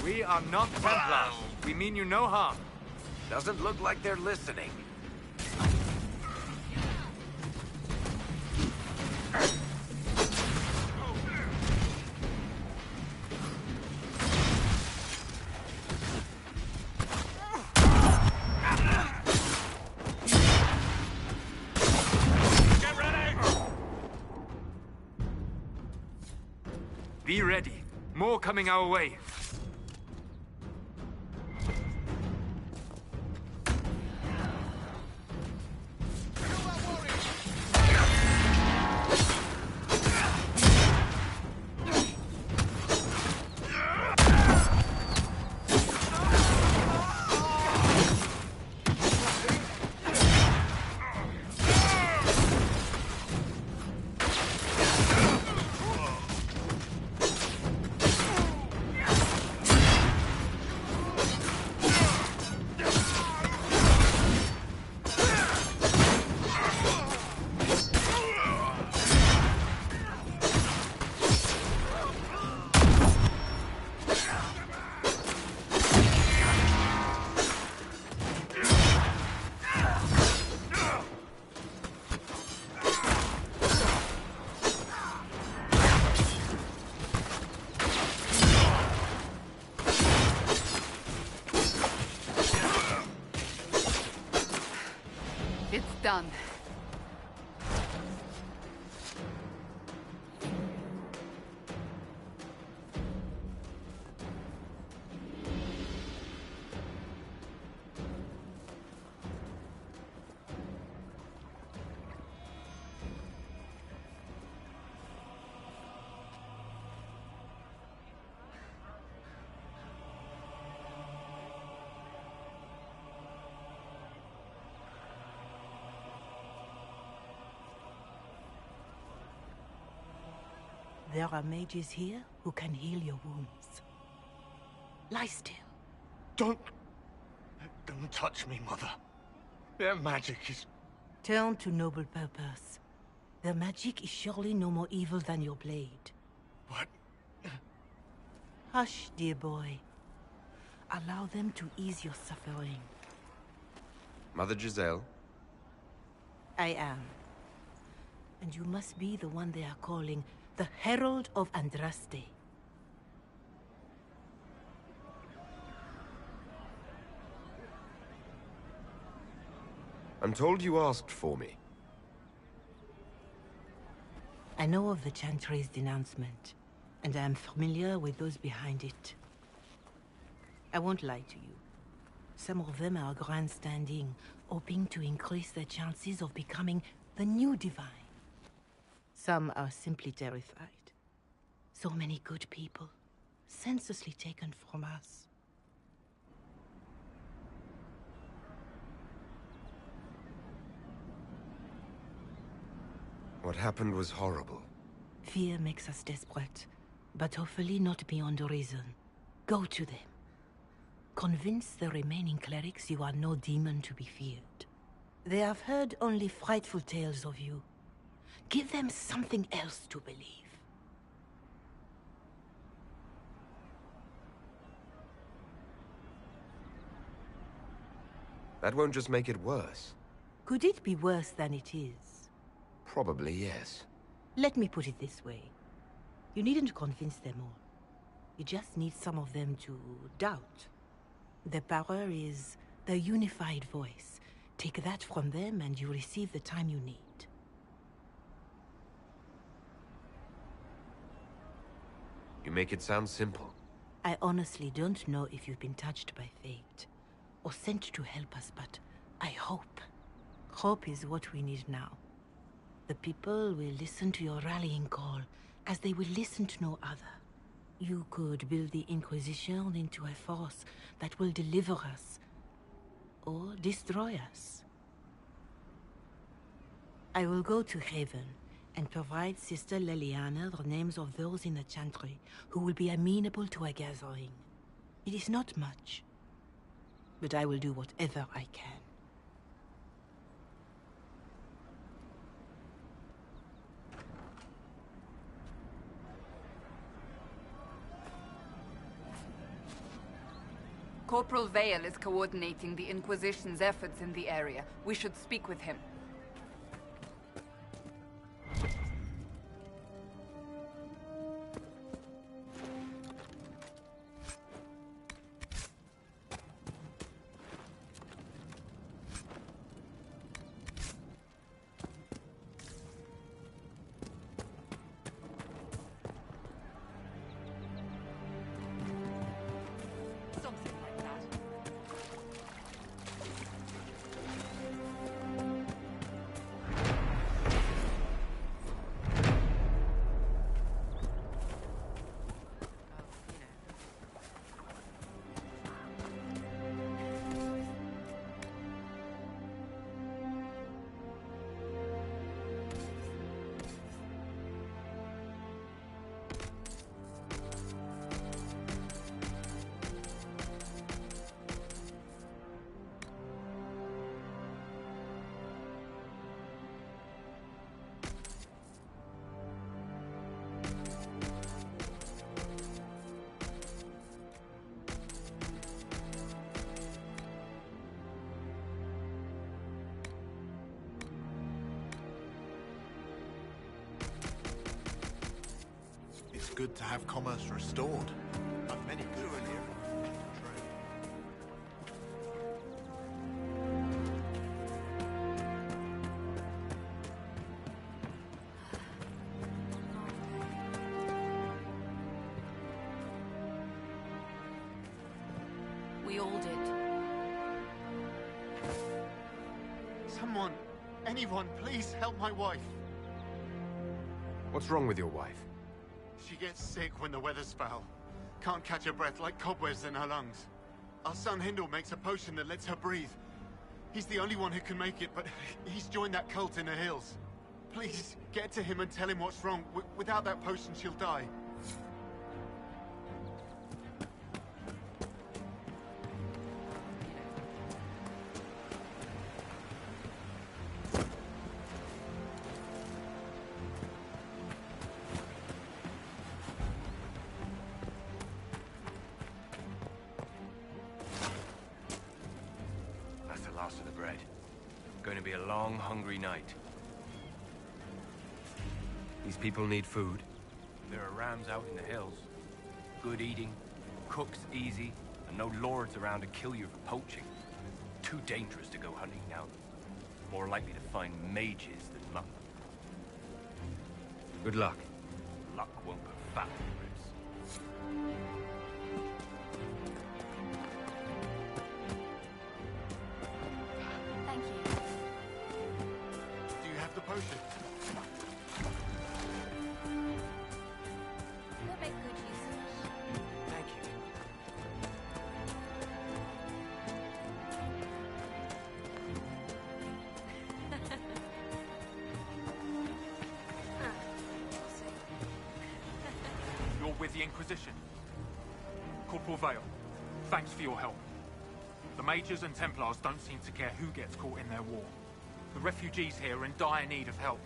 S5: We are not Templars. We mean you no harm.
S6: Doesn't look like they're listening.
S5: Be ready. More coming our way.
S2: It's done.
S18: There are mages here who can heal your wounds. Lie still.
S19: Don't touch me, Mother. Their magic is...
S18: Turn to noble purpose. Their magic is surely no more evil than your blade.
S19: What?
S18: Hush, dear boy. Allow them to ease your suffering.
S3: Mother Giselle?
S18: I am. And you must be the one they are calling the Herald of Andraste.
S3: I'm told you asked for me.
S18: I know of the Chantry's denouncement, and I am familiar with those behind it. I won't lie to you. Some of them are grandstanding, hoping to increase their chances of becoming the new divine. Some are simply terrified. So many good people, senselessly taken from us.
S3: What happened was horrible.
S18: Fear makes us desperate, but hopefully not beyond reason. Go to them. Convince the remaining clerics you are no demon to be feared. They have heard only frightful tales of you. Give them something else to believe.
S3: That won't just make it worse.
S18: Could it be worse than it is?
S3: Probably yes.
S18: Let me put it this way. You needn't convince them all. You just need some of them to doubt. The power is the unified voice. Take that from them and you receive the time you need.
S3: You make it sound simple.
S18: I honestly don't know if you've been touched by fate, or sent to help us, but I hope. Hope is what we need now. The people will listen to your rallying call, as they will listen to no other. You could build the Inquisition into a force that will deliver us, or destroy us. I will go to Haven and provide Sister Leliana the names of those in the Chantry who will be amenable to a gathering. It is not much, but I will do whatever I can.
S2: Corporal Vale is coordinating the Inquisition's efforts in the area. We should speak with him.
S20: It's good to have commerce restored. I've many good here.
S11: We all did.
S19: Someone, anyone, please help my wife.
S3: What's wrong with your wife?
S19: She gets sick when the weather's foul. Can't catch her breath, like cobwebs in her lungs. Our son Hindle makes a potion that lets her breathe. He's the only one who can make it, but he's joined that cult in the hills. Please, get to him and tell him what's wrong. Without that potion, she'll die.
S6: That's the last of the bread. Going to be a long, hungry night.
S3: These people need food.
S6: There are rams out in the hills. Good eating, cooks easy, and no lords around to kill you for poaching. Too dangerous to go hunting now. More likely to find mages than luck.
S3: Good luck.
S6: Luck won't put fat on your ribs.
S12: Thank you.
S19: Do you have the potion?
S12: We'll make good use of it.
S19: Thank you.
S21: the Inquisition. Corporal Vale, thanks for your help. The Mages and Templars don't seem to care who gets caught in their war. The refugees here are in dire need of help.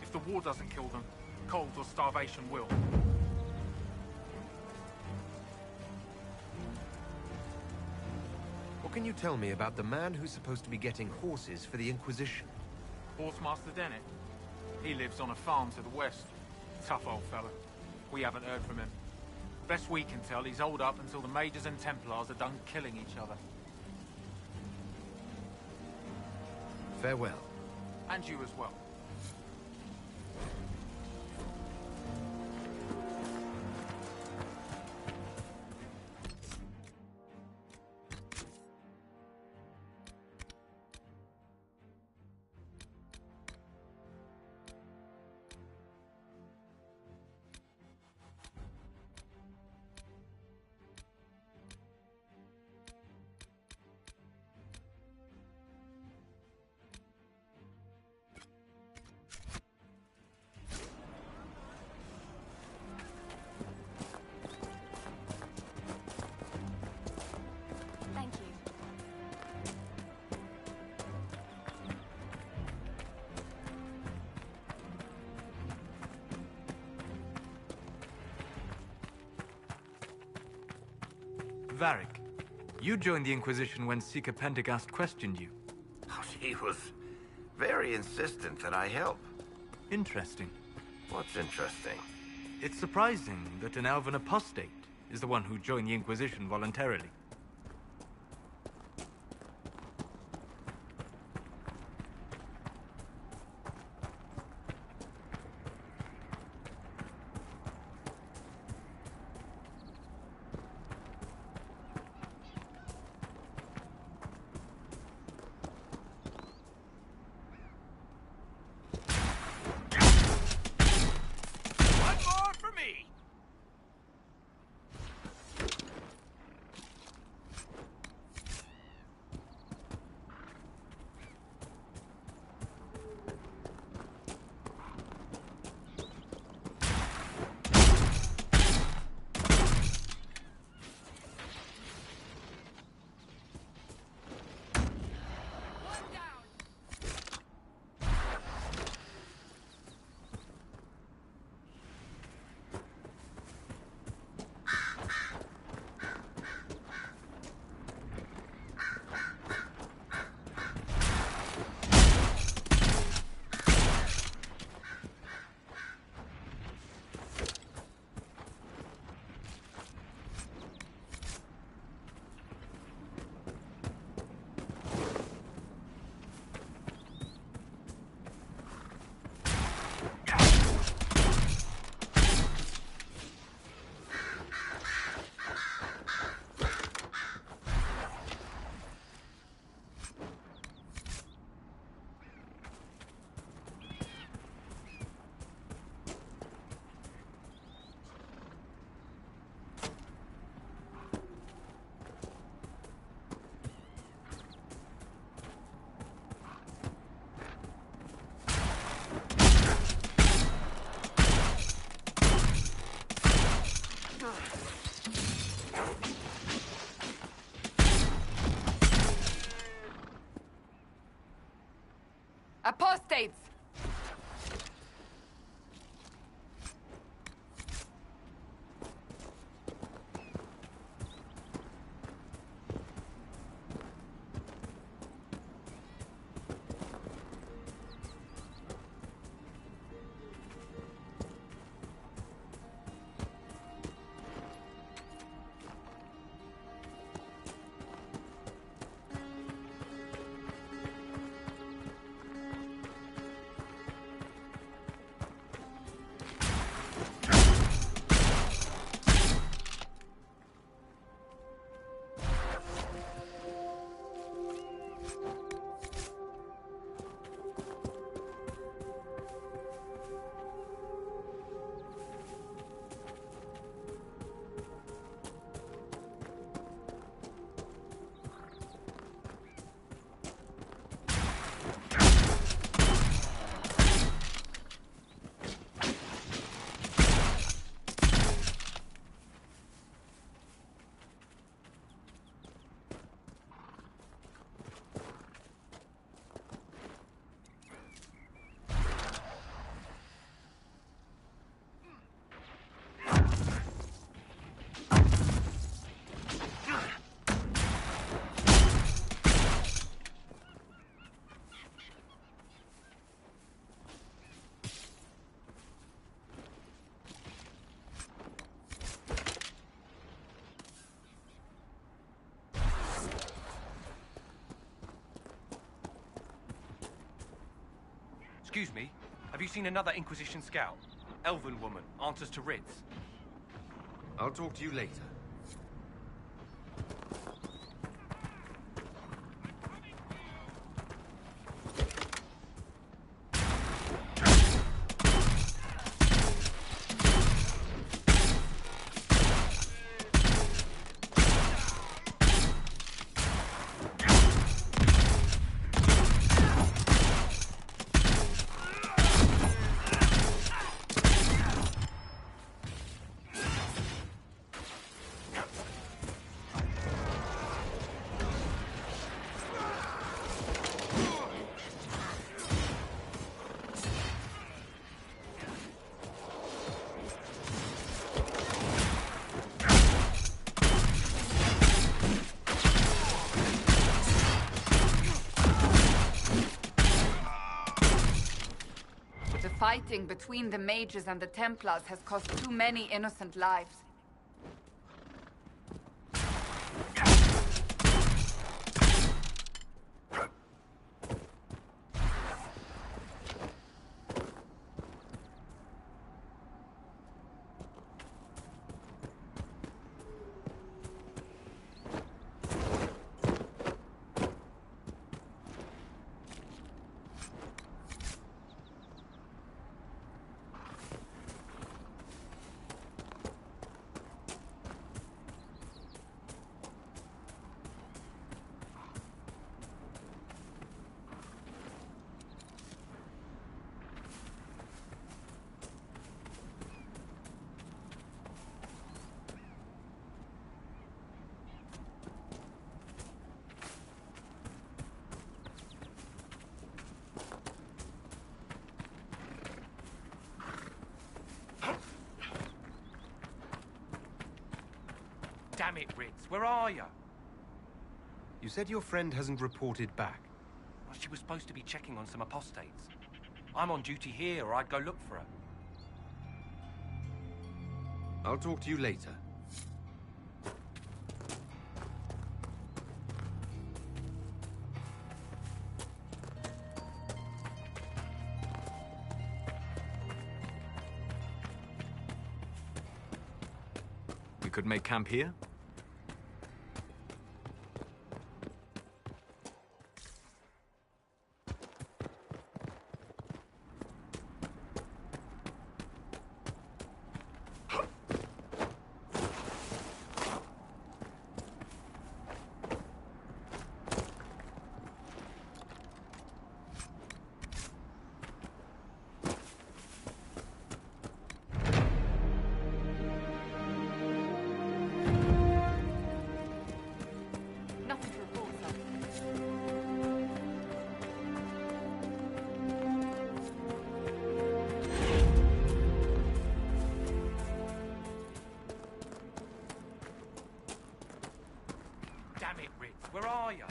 S21: If the war doesn't kill them, cold or starvation will.
S3: What can you tell me about the man who's supposed to be getting horses for the Inquisition?
S21: Horsemaster Dennett. He lives on a farm to the west. Tough old fella. We haven't heard from him. Best we can tell, he's holed up until the Mages and Templars are done killing each other.
S3: Farewell.
S21: And you as well.
S12: Thank you.
S5: Varric, you joined the Inquisition when Seeker Pendergast questioned you.
S22: He was very insistent that I help.
S5: Interesting.
S22: What's interesting?
S5: It's surprising that an elven apostate is the one who joined the Inquisition voluntarily.
S6: One more for me! Excuse me, have you seen another Inquisition scout? Elven woman, answers to writs.
S3: I'll talk to you later.
S2: Fighting between the mages and the Templars has cost too many innocent lives.
S6: Damn it, Ritz, where are you?
S3: You said your friend hasn't reported back.
S6: Well, she was supposed to be checking on some apostates. I'm on duty here, or I'd go look for her.
S3: I'll talk to you later.
S5: We could make camp here?
S6: Damn it, Ritz, where are you?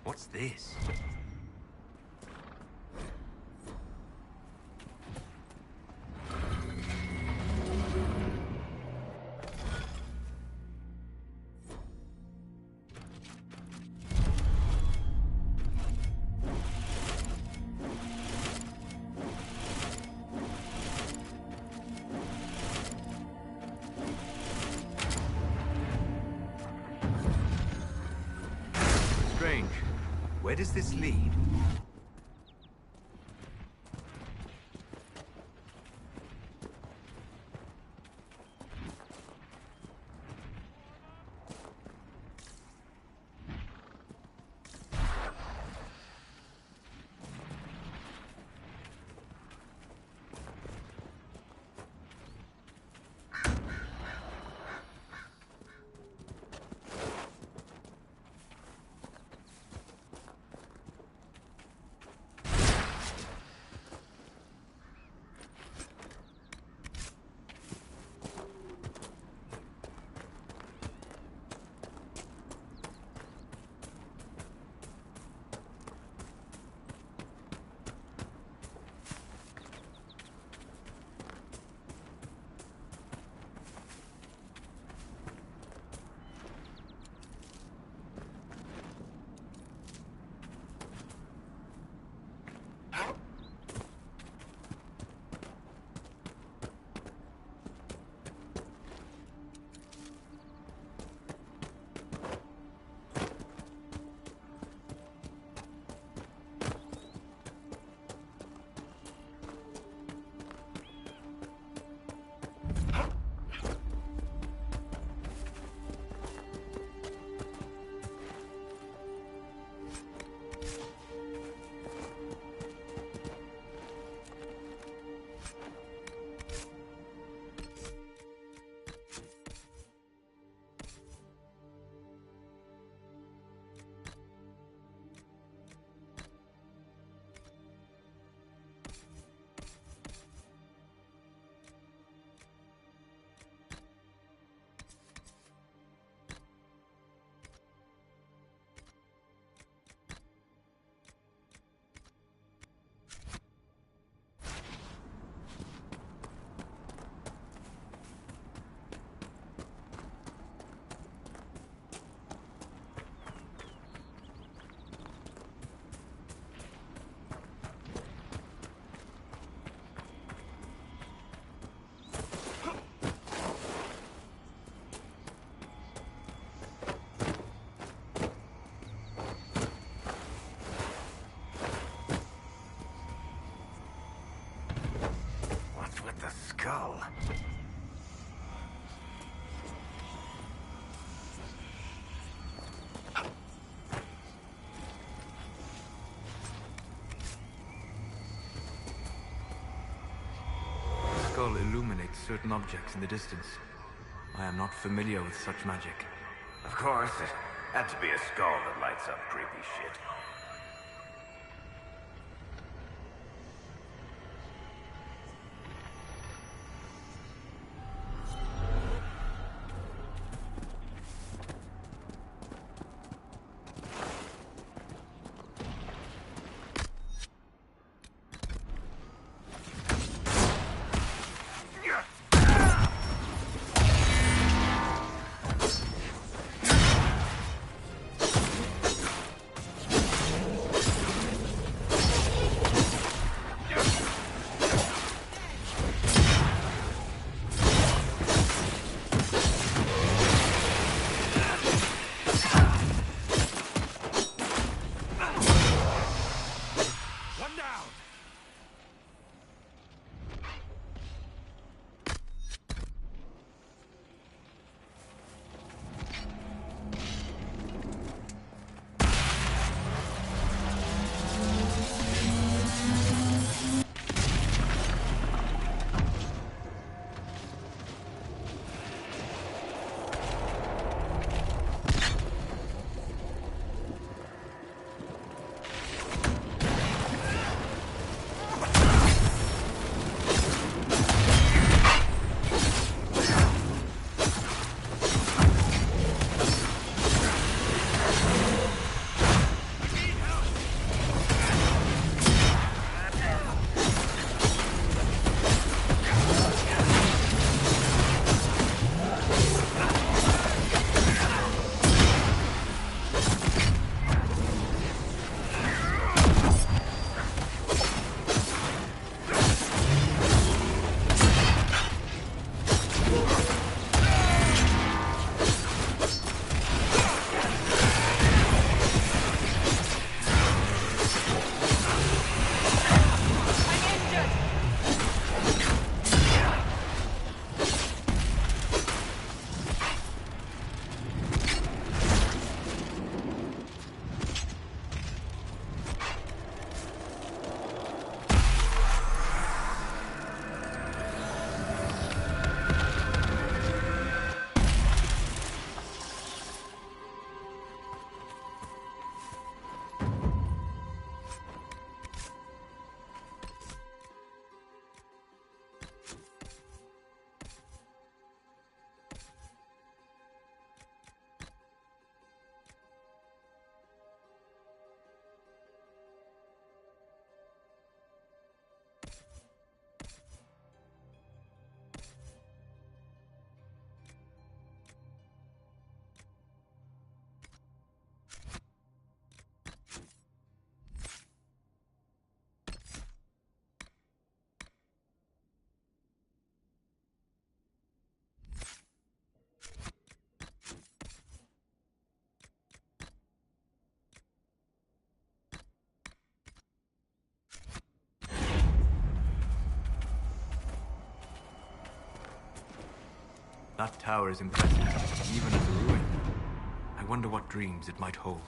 S3: What's this?
S5: Strange. Where does this lead? certain objects in the distance. I am not familiar with such magic.
S22: Of course, it had to be a skull that lights up creepy shit.
S5: That tower is impressive, even as a ruin. I wonder what dreams it might hold.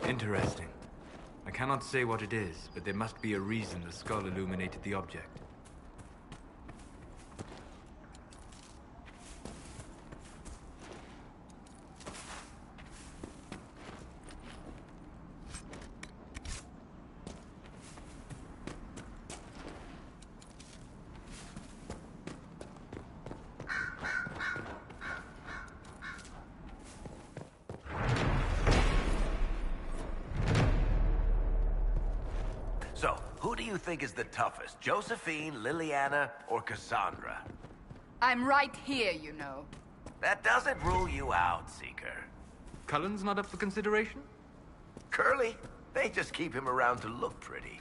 S5: Interesting. I cannot say what it is, but there must be a reason the skull illuminated the object.
S22: So, who do you think is the toughest? Josephine, Liliana, or Cassandra?
S2: I'm right here, you know.
S22: That doesn't rule you out, Seeker.
S5: Cullen's not up for consideration?
S22: Curly? They just keep him around to look pretty.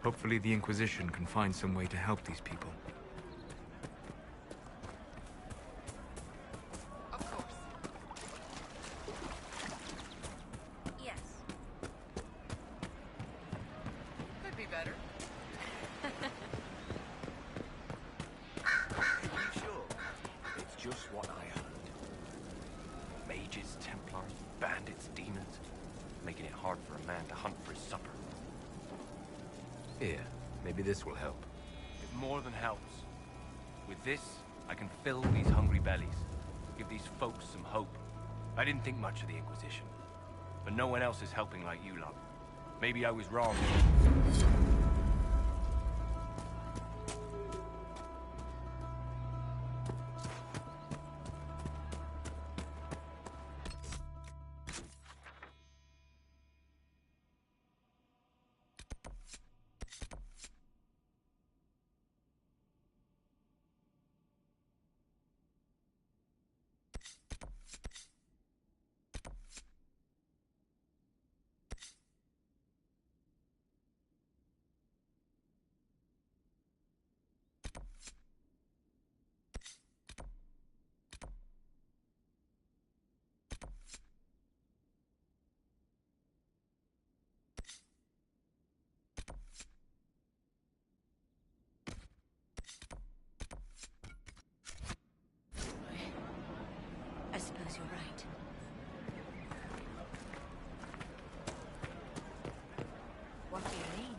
S5: Hopefully the Inquisition can find some way to help these people.
S12: Of course. Yes. Could be better.
S6: Are you sure? It's just what I heard. Mages, Templars, bandits, demons, making it hard for a man to hunt for his supper.
S3: Here, maybe this will help.
S6: It more than helps. With this, I can fill these hungry bellies, give these folks some hope. I didn't think much of the Inquisition, but no one else is helping like you lot. Maybe I was wrong.
S12: I suppose you're right. What do you need?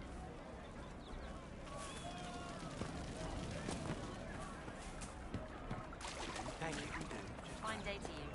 S13: Anything you can do. Just
S11: Fine day to you.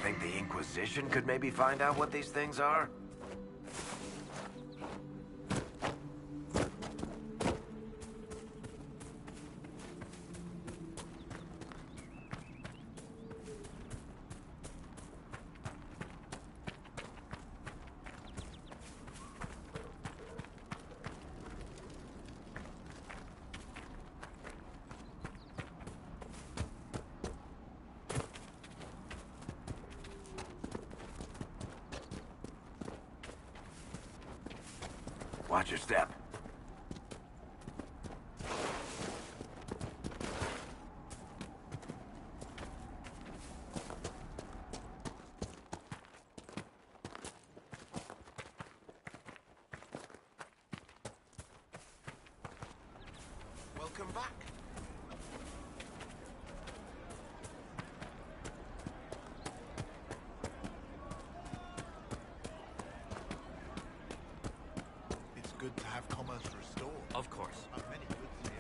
S22: Think the Inquisition could maybe find out what these things are? Watch your step.
S15: Welcome back.
S20: It's good to have commerce restored.
S15: Of course.
S20: Many goods here.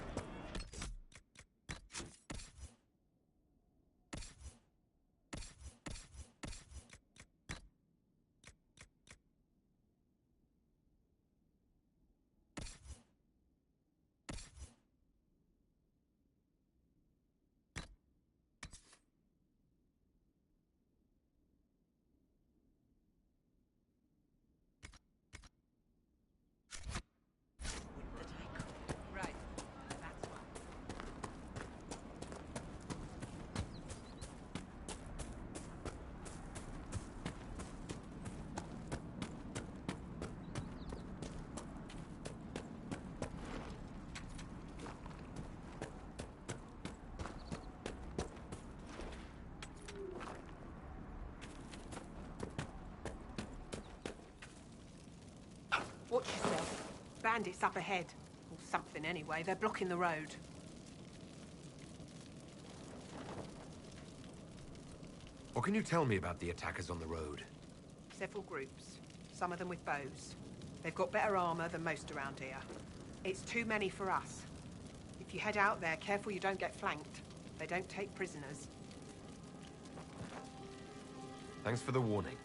S18: Right. That's why.
S9: Watch yourself. Bandits up ahead. Or something anyway. They're blocking the road.
S3: What can you tell me about the attackers on the road?
S9: Several groups. Some of them with bows. They've got better armor than most around here. It's too many for us. If you head out there, careful you don't get flanked. They don't take prisoners.
S3: Thanks for the warning.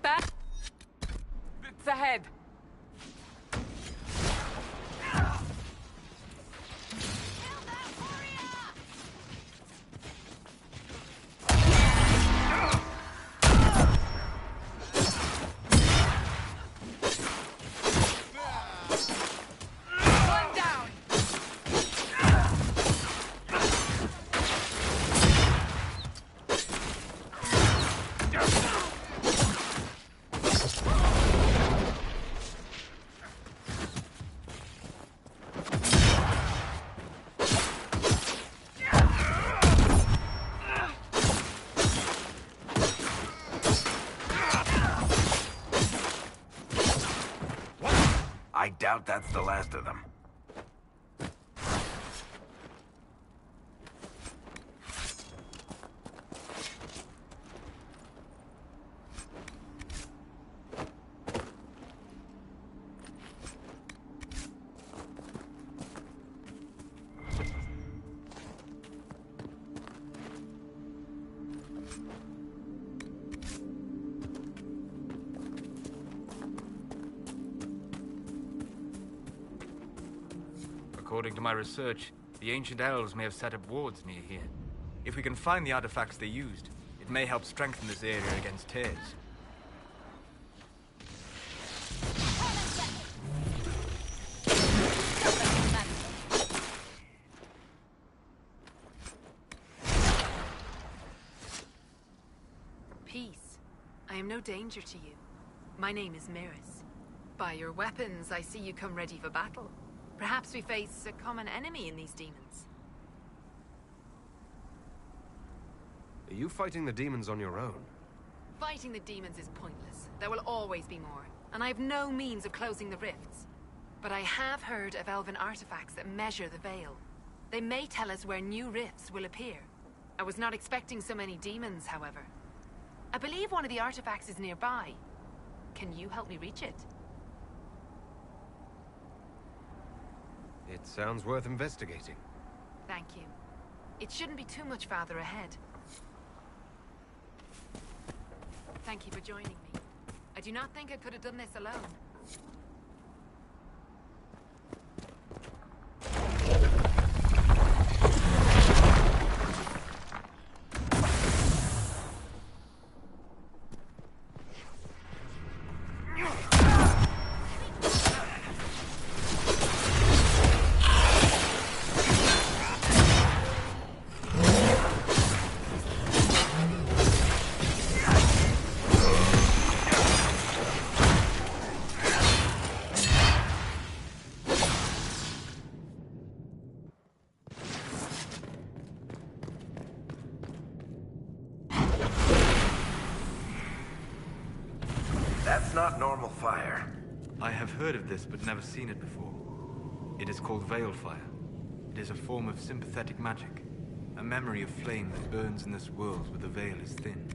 S2: Back! It's ahead! One down!
S22: I doubt that's the last of them.
S5: According to my research, the ancient elves may have set up wards near here. If we can find the artifacts they used, it may help strengthen this area against tears.
S17: Peace. I am no danger to you. My name is Miris. By your weapons, I see you come ready for battle. Perhaps we face a common enemy in these demons.
S3: Are you fighting the demons on your own?
S17: Fighting the demons is pointless. There will always be more, and I have no means of closing the rifts. But I have heard of elven artifacts that measure the veil. They may tell us where new rifts will appear. I was not expecting so many demons, however. I believe one of the artifacts is nearby. Can you help me reach it?
S3: It sounds worth investigating.
S17: Thank you. It shouldn't be too much farther ahead. Thank you for joining me. I do not think I could have done this alone.
S22: That's not normal fire.
S5: I have heard of this, but never seen it before. It is called Veil Fire. It is a form of sympathetic magic. A memory of flame that burns in this world where the veil is thin.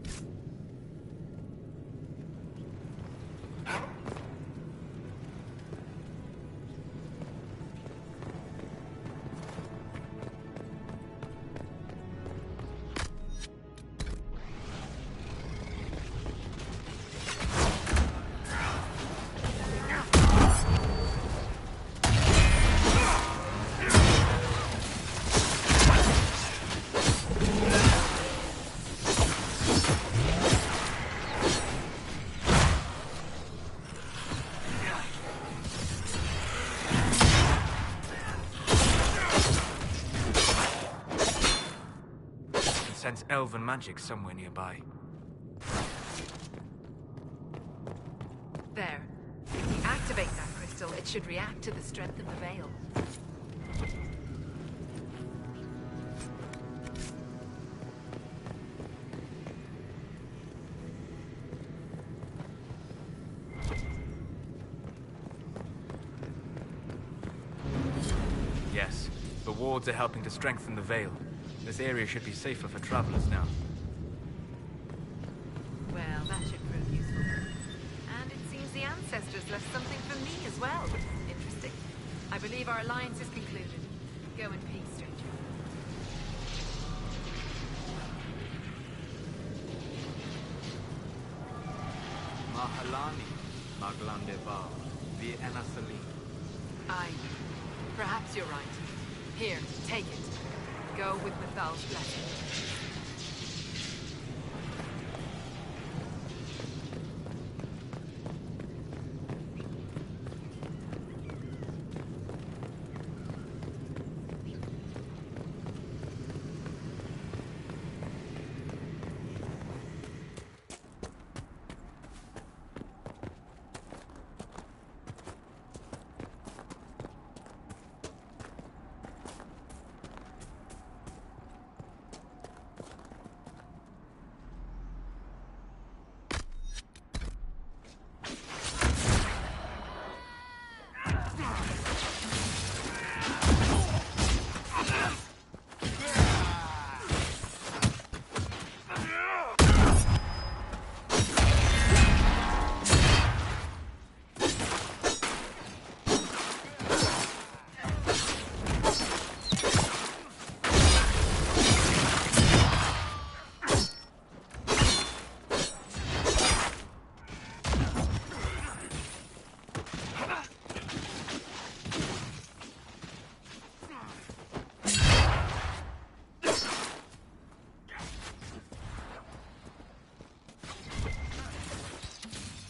S5: Sense elven magic somewhere nearby.
S17: There. If you activate that crystal, it should react to the strength of the veil.
S5: Yes, the wards are helping to strengthen the veil. This area should be safer for travelers now.
S17: Well, that should prove useful. And it seems the ancestors left something for me as well. Interesting. I believe our alliance is concluded. Go in peace, stranger.
S5: Mahalani, Maglandeva, the Enasali.
S17: Aye. Perhaps you're right. Here, take it. Go with Mithal's blessing.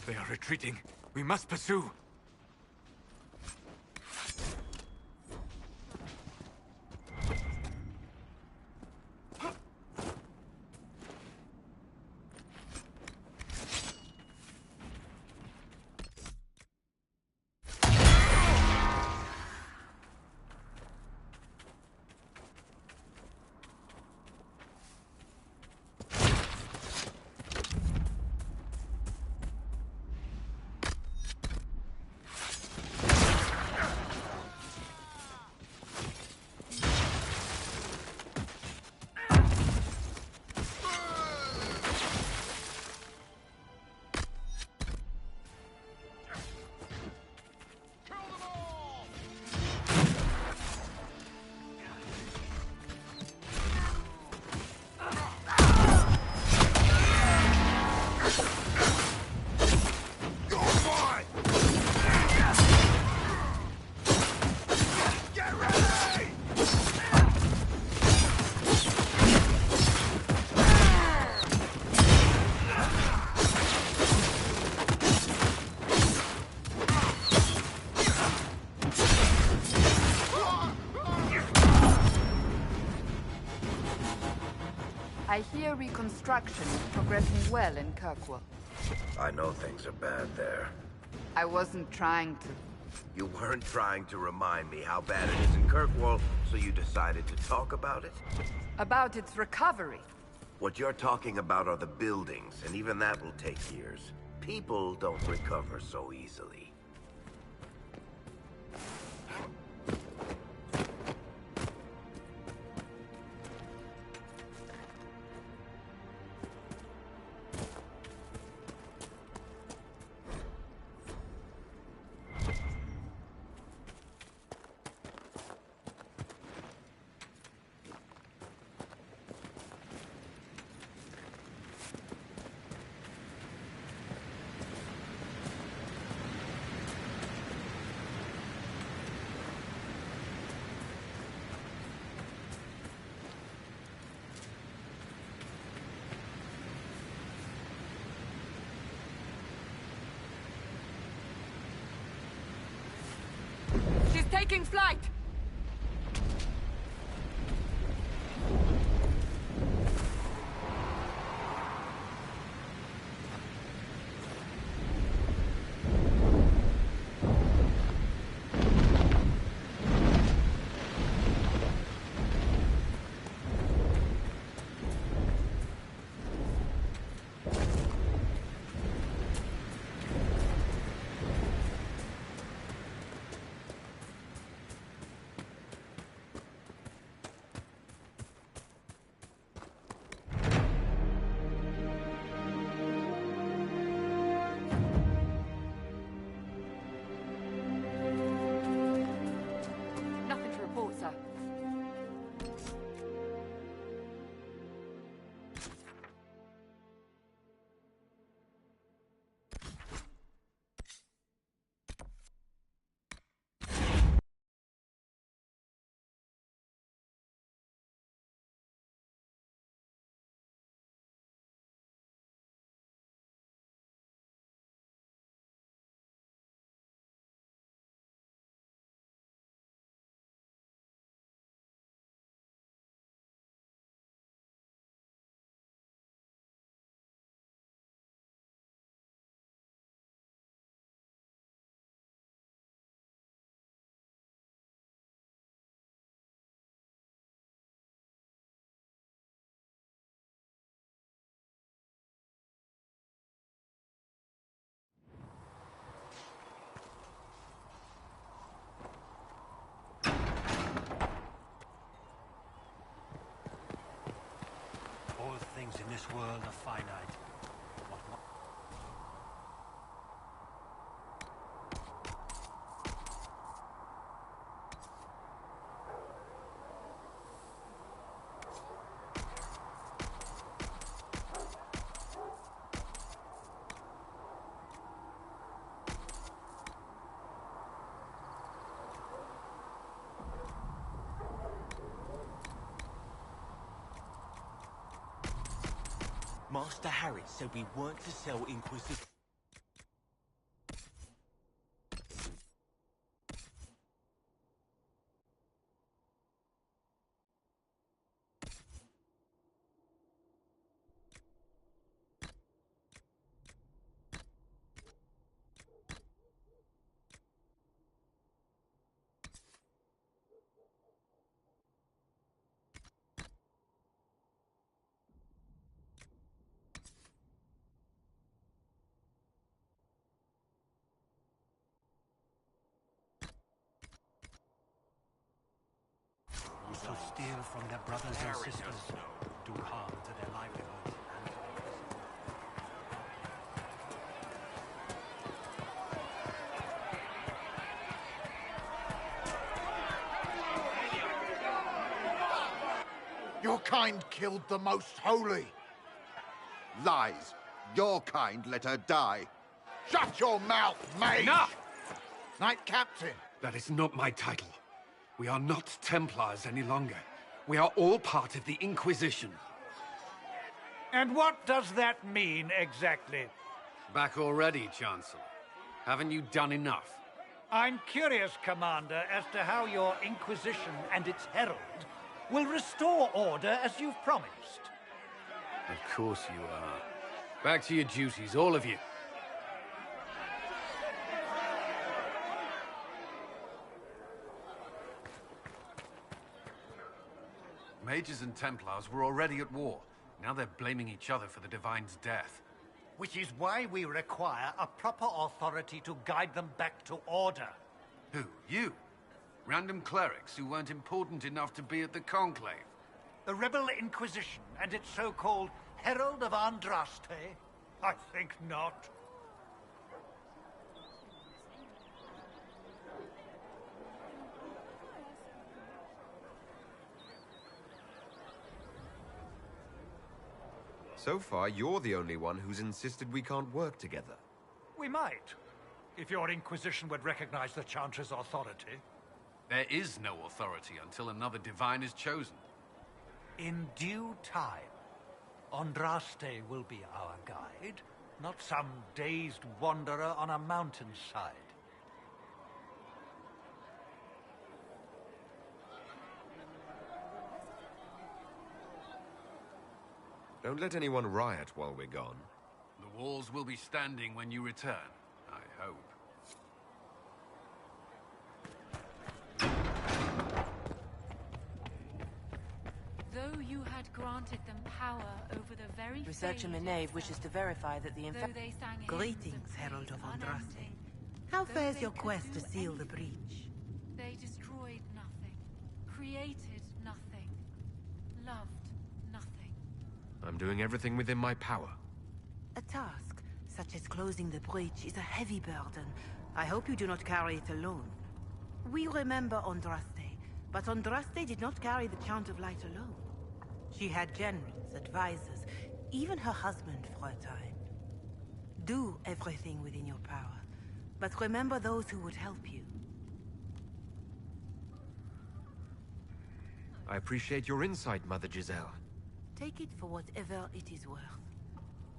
S5: They are retreating. We must pursue.
S2: I hear reconstruction is progressing well in Kirkwall.
S22: I know things are bad there.
S2: I wasn't trying to.
S22: You weren't trying to remind me how bad it is in Kirkwall, so you decided to talk about it?
S2: About its recovery.
S22: What you're talking about are the buildings, and even that will take years. People don't recover so easily.
S2: She's taking flight! Nothing to report, sir.
S7: All things in this world are finite. Master Harry said we weren't to sell Inquisition. To steal from their brothers and sisters, do harm to their livelihoods and to their
S20: Your kind killed the most holy. Lies. Your kind let her die. Shut your mouth, mage!
S8: Enough!
S20: Knight Captain.
S8: That is not my title. We are not Templars any longer. We are all part of the Inquisition.
S7: And what does that mean, exactly?
S8: Back already, Chancellor. Haven't you done enough?
S7: I'm curious, Commander, as to how your Inquisition and its herald will restore order as you've promised.
S8: Of course you are. Back to your duties, all of you. Mages and Templars were already at war. Now they're blaming each other for the Divine's death.
S7: Which is why we require a proper authority to guide them back to order.
S8: Who? You? Random clerics who weren't important enough to be at the Conclave.
S7: The Rebel Inquisition and its so-called Herald of Andraste? I think not.
S3: So far, you're the only one who's insisted we can't work together.
S7: We might, if your Inquisition would recognize the Chantry's authority.
S8: There is no authority until another Divine is chosen.
S7: In due time, Andraste will be our guide, not some dazed wanderer on a mountainside.
S3: Don't let anyone riot while we're gone.
S8: The walls will be standing when you return, I hope.
S10: Though you had granted them power over the very
S14: Researcher Minave wishes to verify that the
S18: Greetings, Herald of Andraste. How fares your quest to seal the breach?
S10: They destroyed nothing, created nothing, loved nothing.
S3: I'm doing everything within my power.
S18: A task, such as closing the breach, is a heavy burden. I hope you do not carry it alone. We remember Andraste, but Andraste did not carry the Chant of Light alone. She had generals, advisors, even her husband for a time. Do everything within your power, but remember those who would help you.
S3: I appreciate your insight, Mother Giselle.
S18: Take it for whatever it is worth.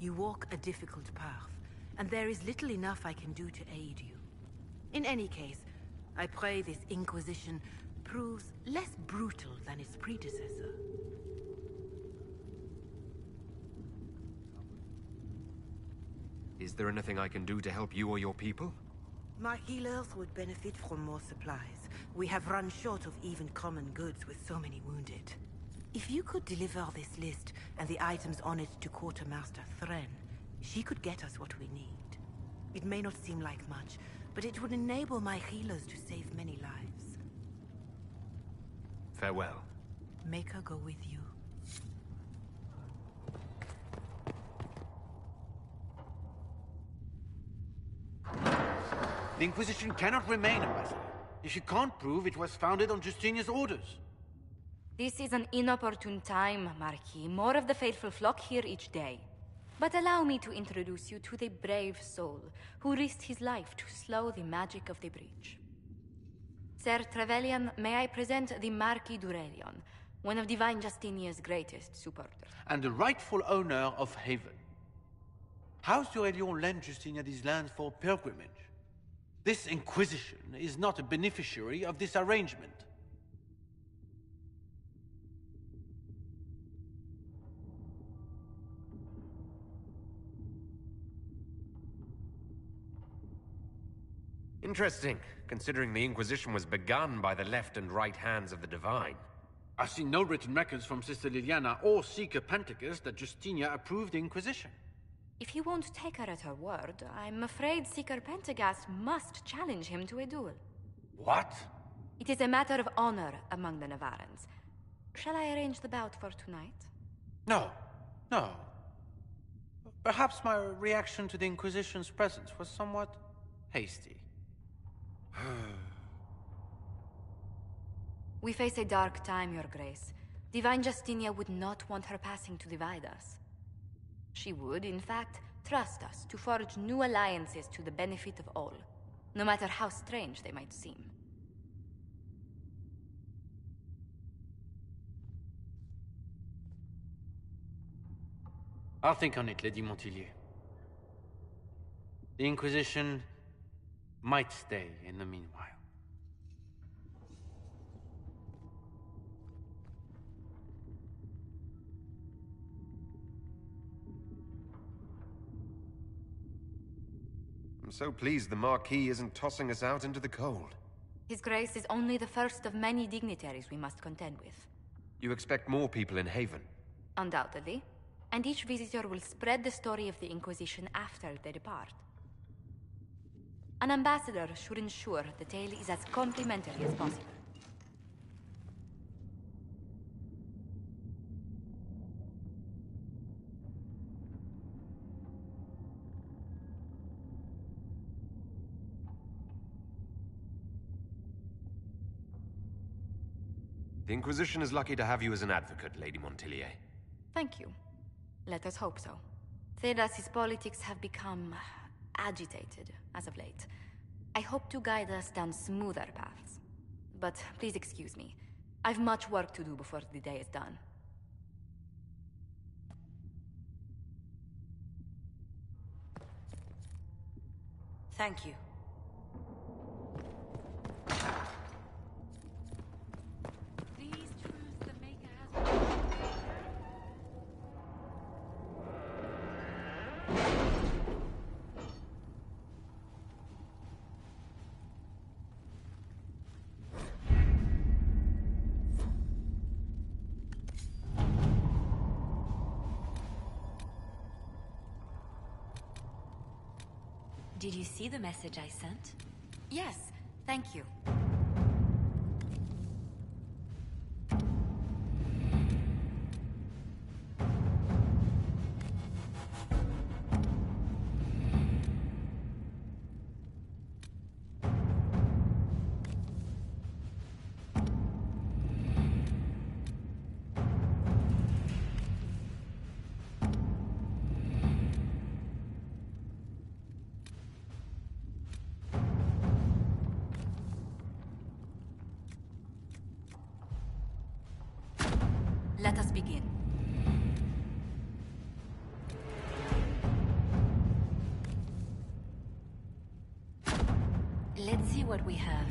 S18: You walk a difficult path, and there is little enough I can do to aid you. In any case, I pray this Inquisition proves less brutal than its predecessor.
S3: Is there anything I can do to help you or your people?
S18: My healers would benefit from more supplies. We have run short of even common goods with so many wounded. If you could deliver this list and the items on it to Quartermaster Thren, she could get us what we need. It may not seem like much, but it would enable my healers to save many lives.
S3: Farewell.
S18: Make her go with you.
S13: The Inquisition cannot remain, Ambassador, if you can't prove it was founded on Justinia's orders.
S16: This is an inopportune time, Marquis. More of the faithful flock here each day. But allow me to introduce you to the brave soul who risked his life to slow the magic of the breach. Sir Trevelyan, may I present the Marquis d'Aurelion, one of Divine Justinia's greatest supporters.
S13: And the rightful owner of Haven. House d'Aurelion lent Justinia these lands for pilgrimage. This Inquisition is not a beneficiary of this arrangement.
S3: Interesting, considering the Inquisition was begun by the left and right hands of the Divine.
S13: I've seen no written records from Sister Liliana or Seeker Pentecost that Justinia approved the Inquisition.
S16: If you won't take her at her word, I'm afraid Seeker Pentagast must challenge him to a duel.
S13: What?
S16: It is a matter of honor among the Navarrans. Shall I arrange the bout for tonight?
S13: No. No. Perhaps my reaction to the Inquisition's presence was somewhat hasty.
S16: We face a dark time, Your Grace. Divine Justinia would not want her passing to divide us. She would, in fact, trust us to forge new alliances to the benefit of all, no matter how strange they might seem.
S13: I'll think on it, Lady Montilyet. The Inquisition might stay in the meanwhile.
S3: I'm so pleased the Marquis isn't tossing us out into the cold.
S16: His Grace is only the first of many dignitaries we must contend with.
S3: You expect more people in Haven?
S16: Undoubtedly. And each visitor will spread the story of the Inquisition after they depart. An ambassador should ensure the tale is as complimentary as possible.
S3: The Inquisition is lucky to have you as an advocate, Lady Montilyet.
S16: Thank you. Let us hope so. Thedas's politics have become agitated as of late. I hope to guide us down smoother paths. But please excuse me. I've much work to do before the day is done.
S11: Thank you.
S1: Did you see the message I sent?
S16: Yes, thank you. Let us begin.
S1: Let's see what we have.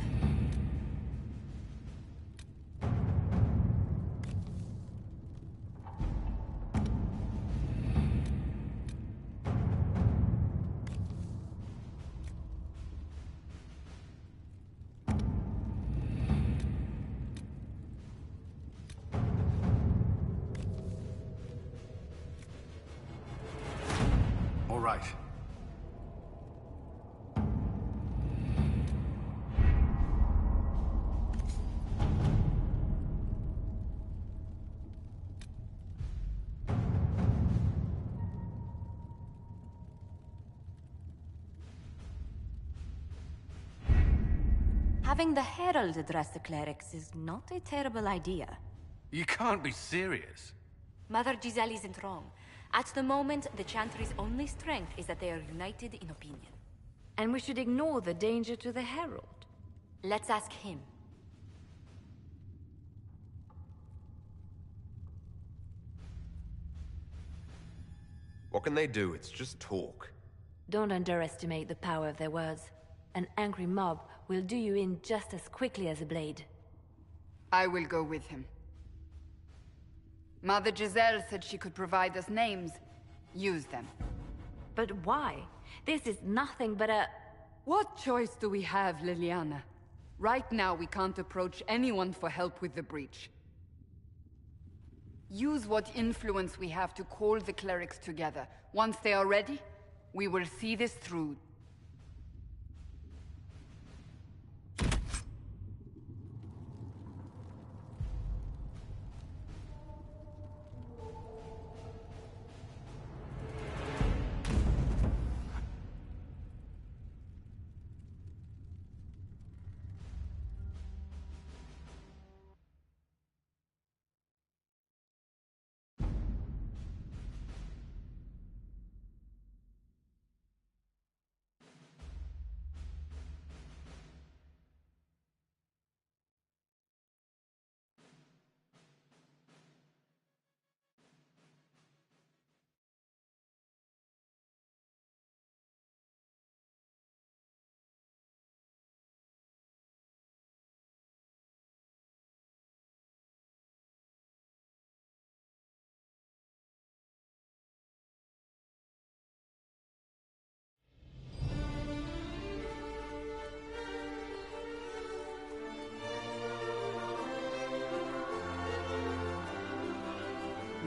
S8: All right.
S16: Having the Herald address the clerics is not a terrible idea.
S13: You can't be serious.
S16: Mother Giselle isn't wrong. At the moment, the Chantry's only strength is that they are united in opinion.
S17: And we should ignore the danger to the Herald.
S16: Let's ask him.
S3: What can they do? It's just talk.
S1: Don't underestimate the power of their words. An angry mob will do you in just as quickly as a blade.
S2: I will go with him. Mother Giselle said she could provide us names. Use them.
S17: But why? This is nothing but a...
S2: What choice do we have, Liliana? Right now, we can't approach anyone for help with the breach. Use what influence we have to call the clerics together. Once they are ready, we will see this through.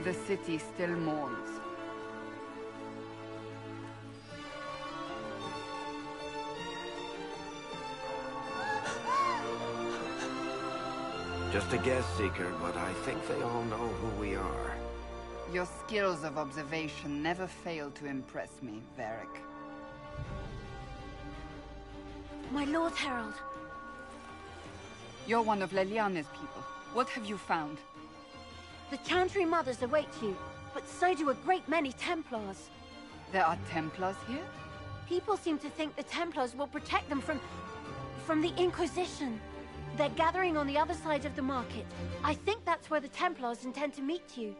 S2: The city still mourns.
S3: Just a guess, Seeker, but I think they all know who we are.
S2: Your skills of observation never fail to impress me, Varric.
S4: My Lord Herald.
S2: You're one of Leliana's people. What have you found?
S4: The Chantry Mothers await you, but so do a great many Templars.
S2: There are Templars here?
S4: People seem to think the Templars will protect them from the Inquisition. They're gathering on the other side of the market. I think that's where the Templars intend to meet you.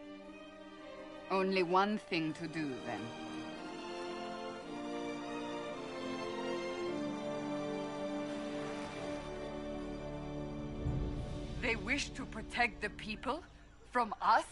S2: Only one thing to do, then. They wish to protect the people? From us?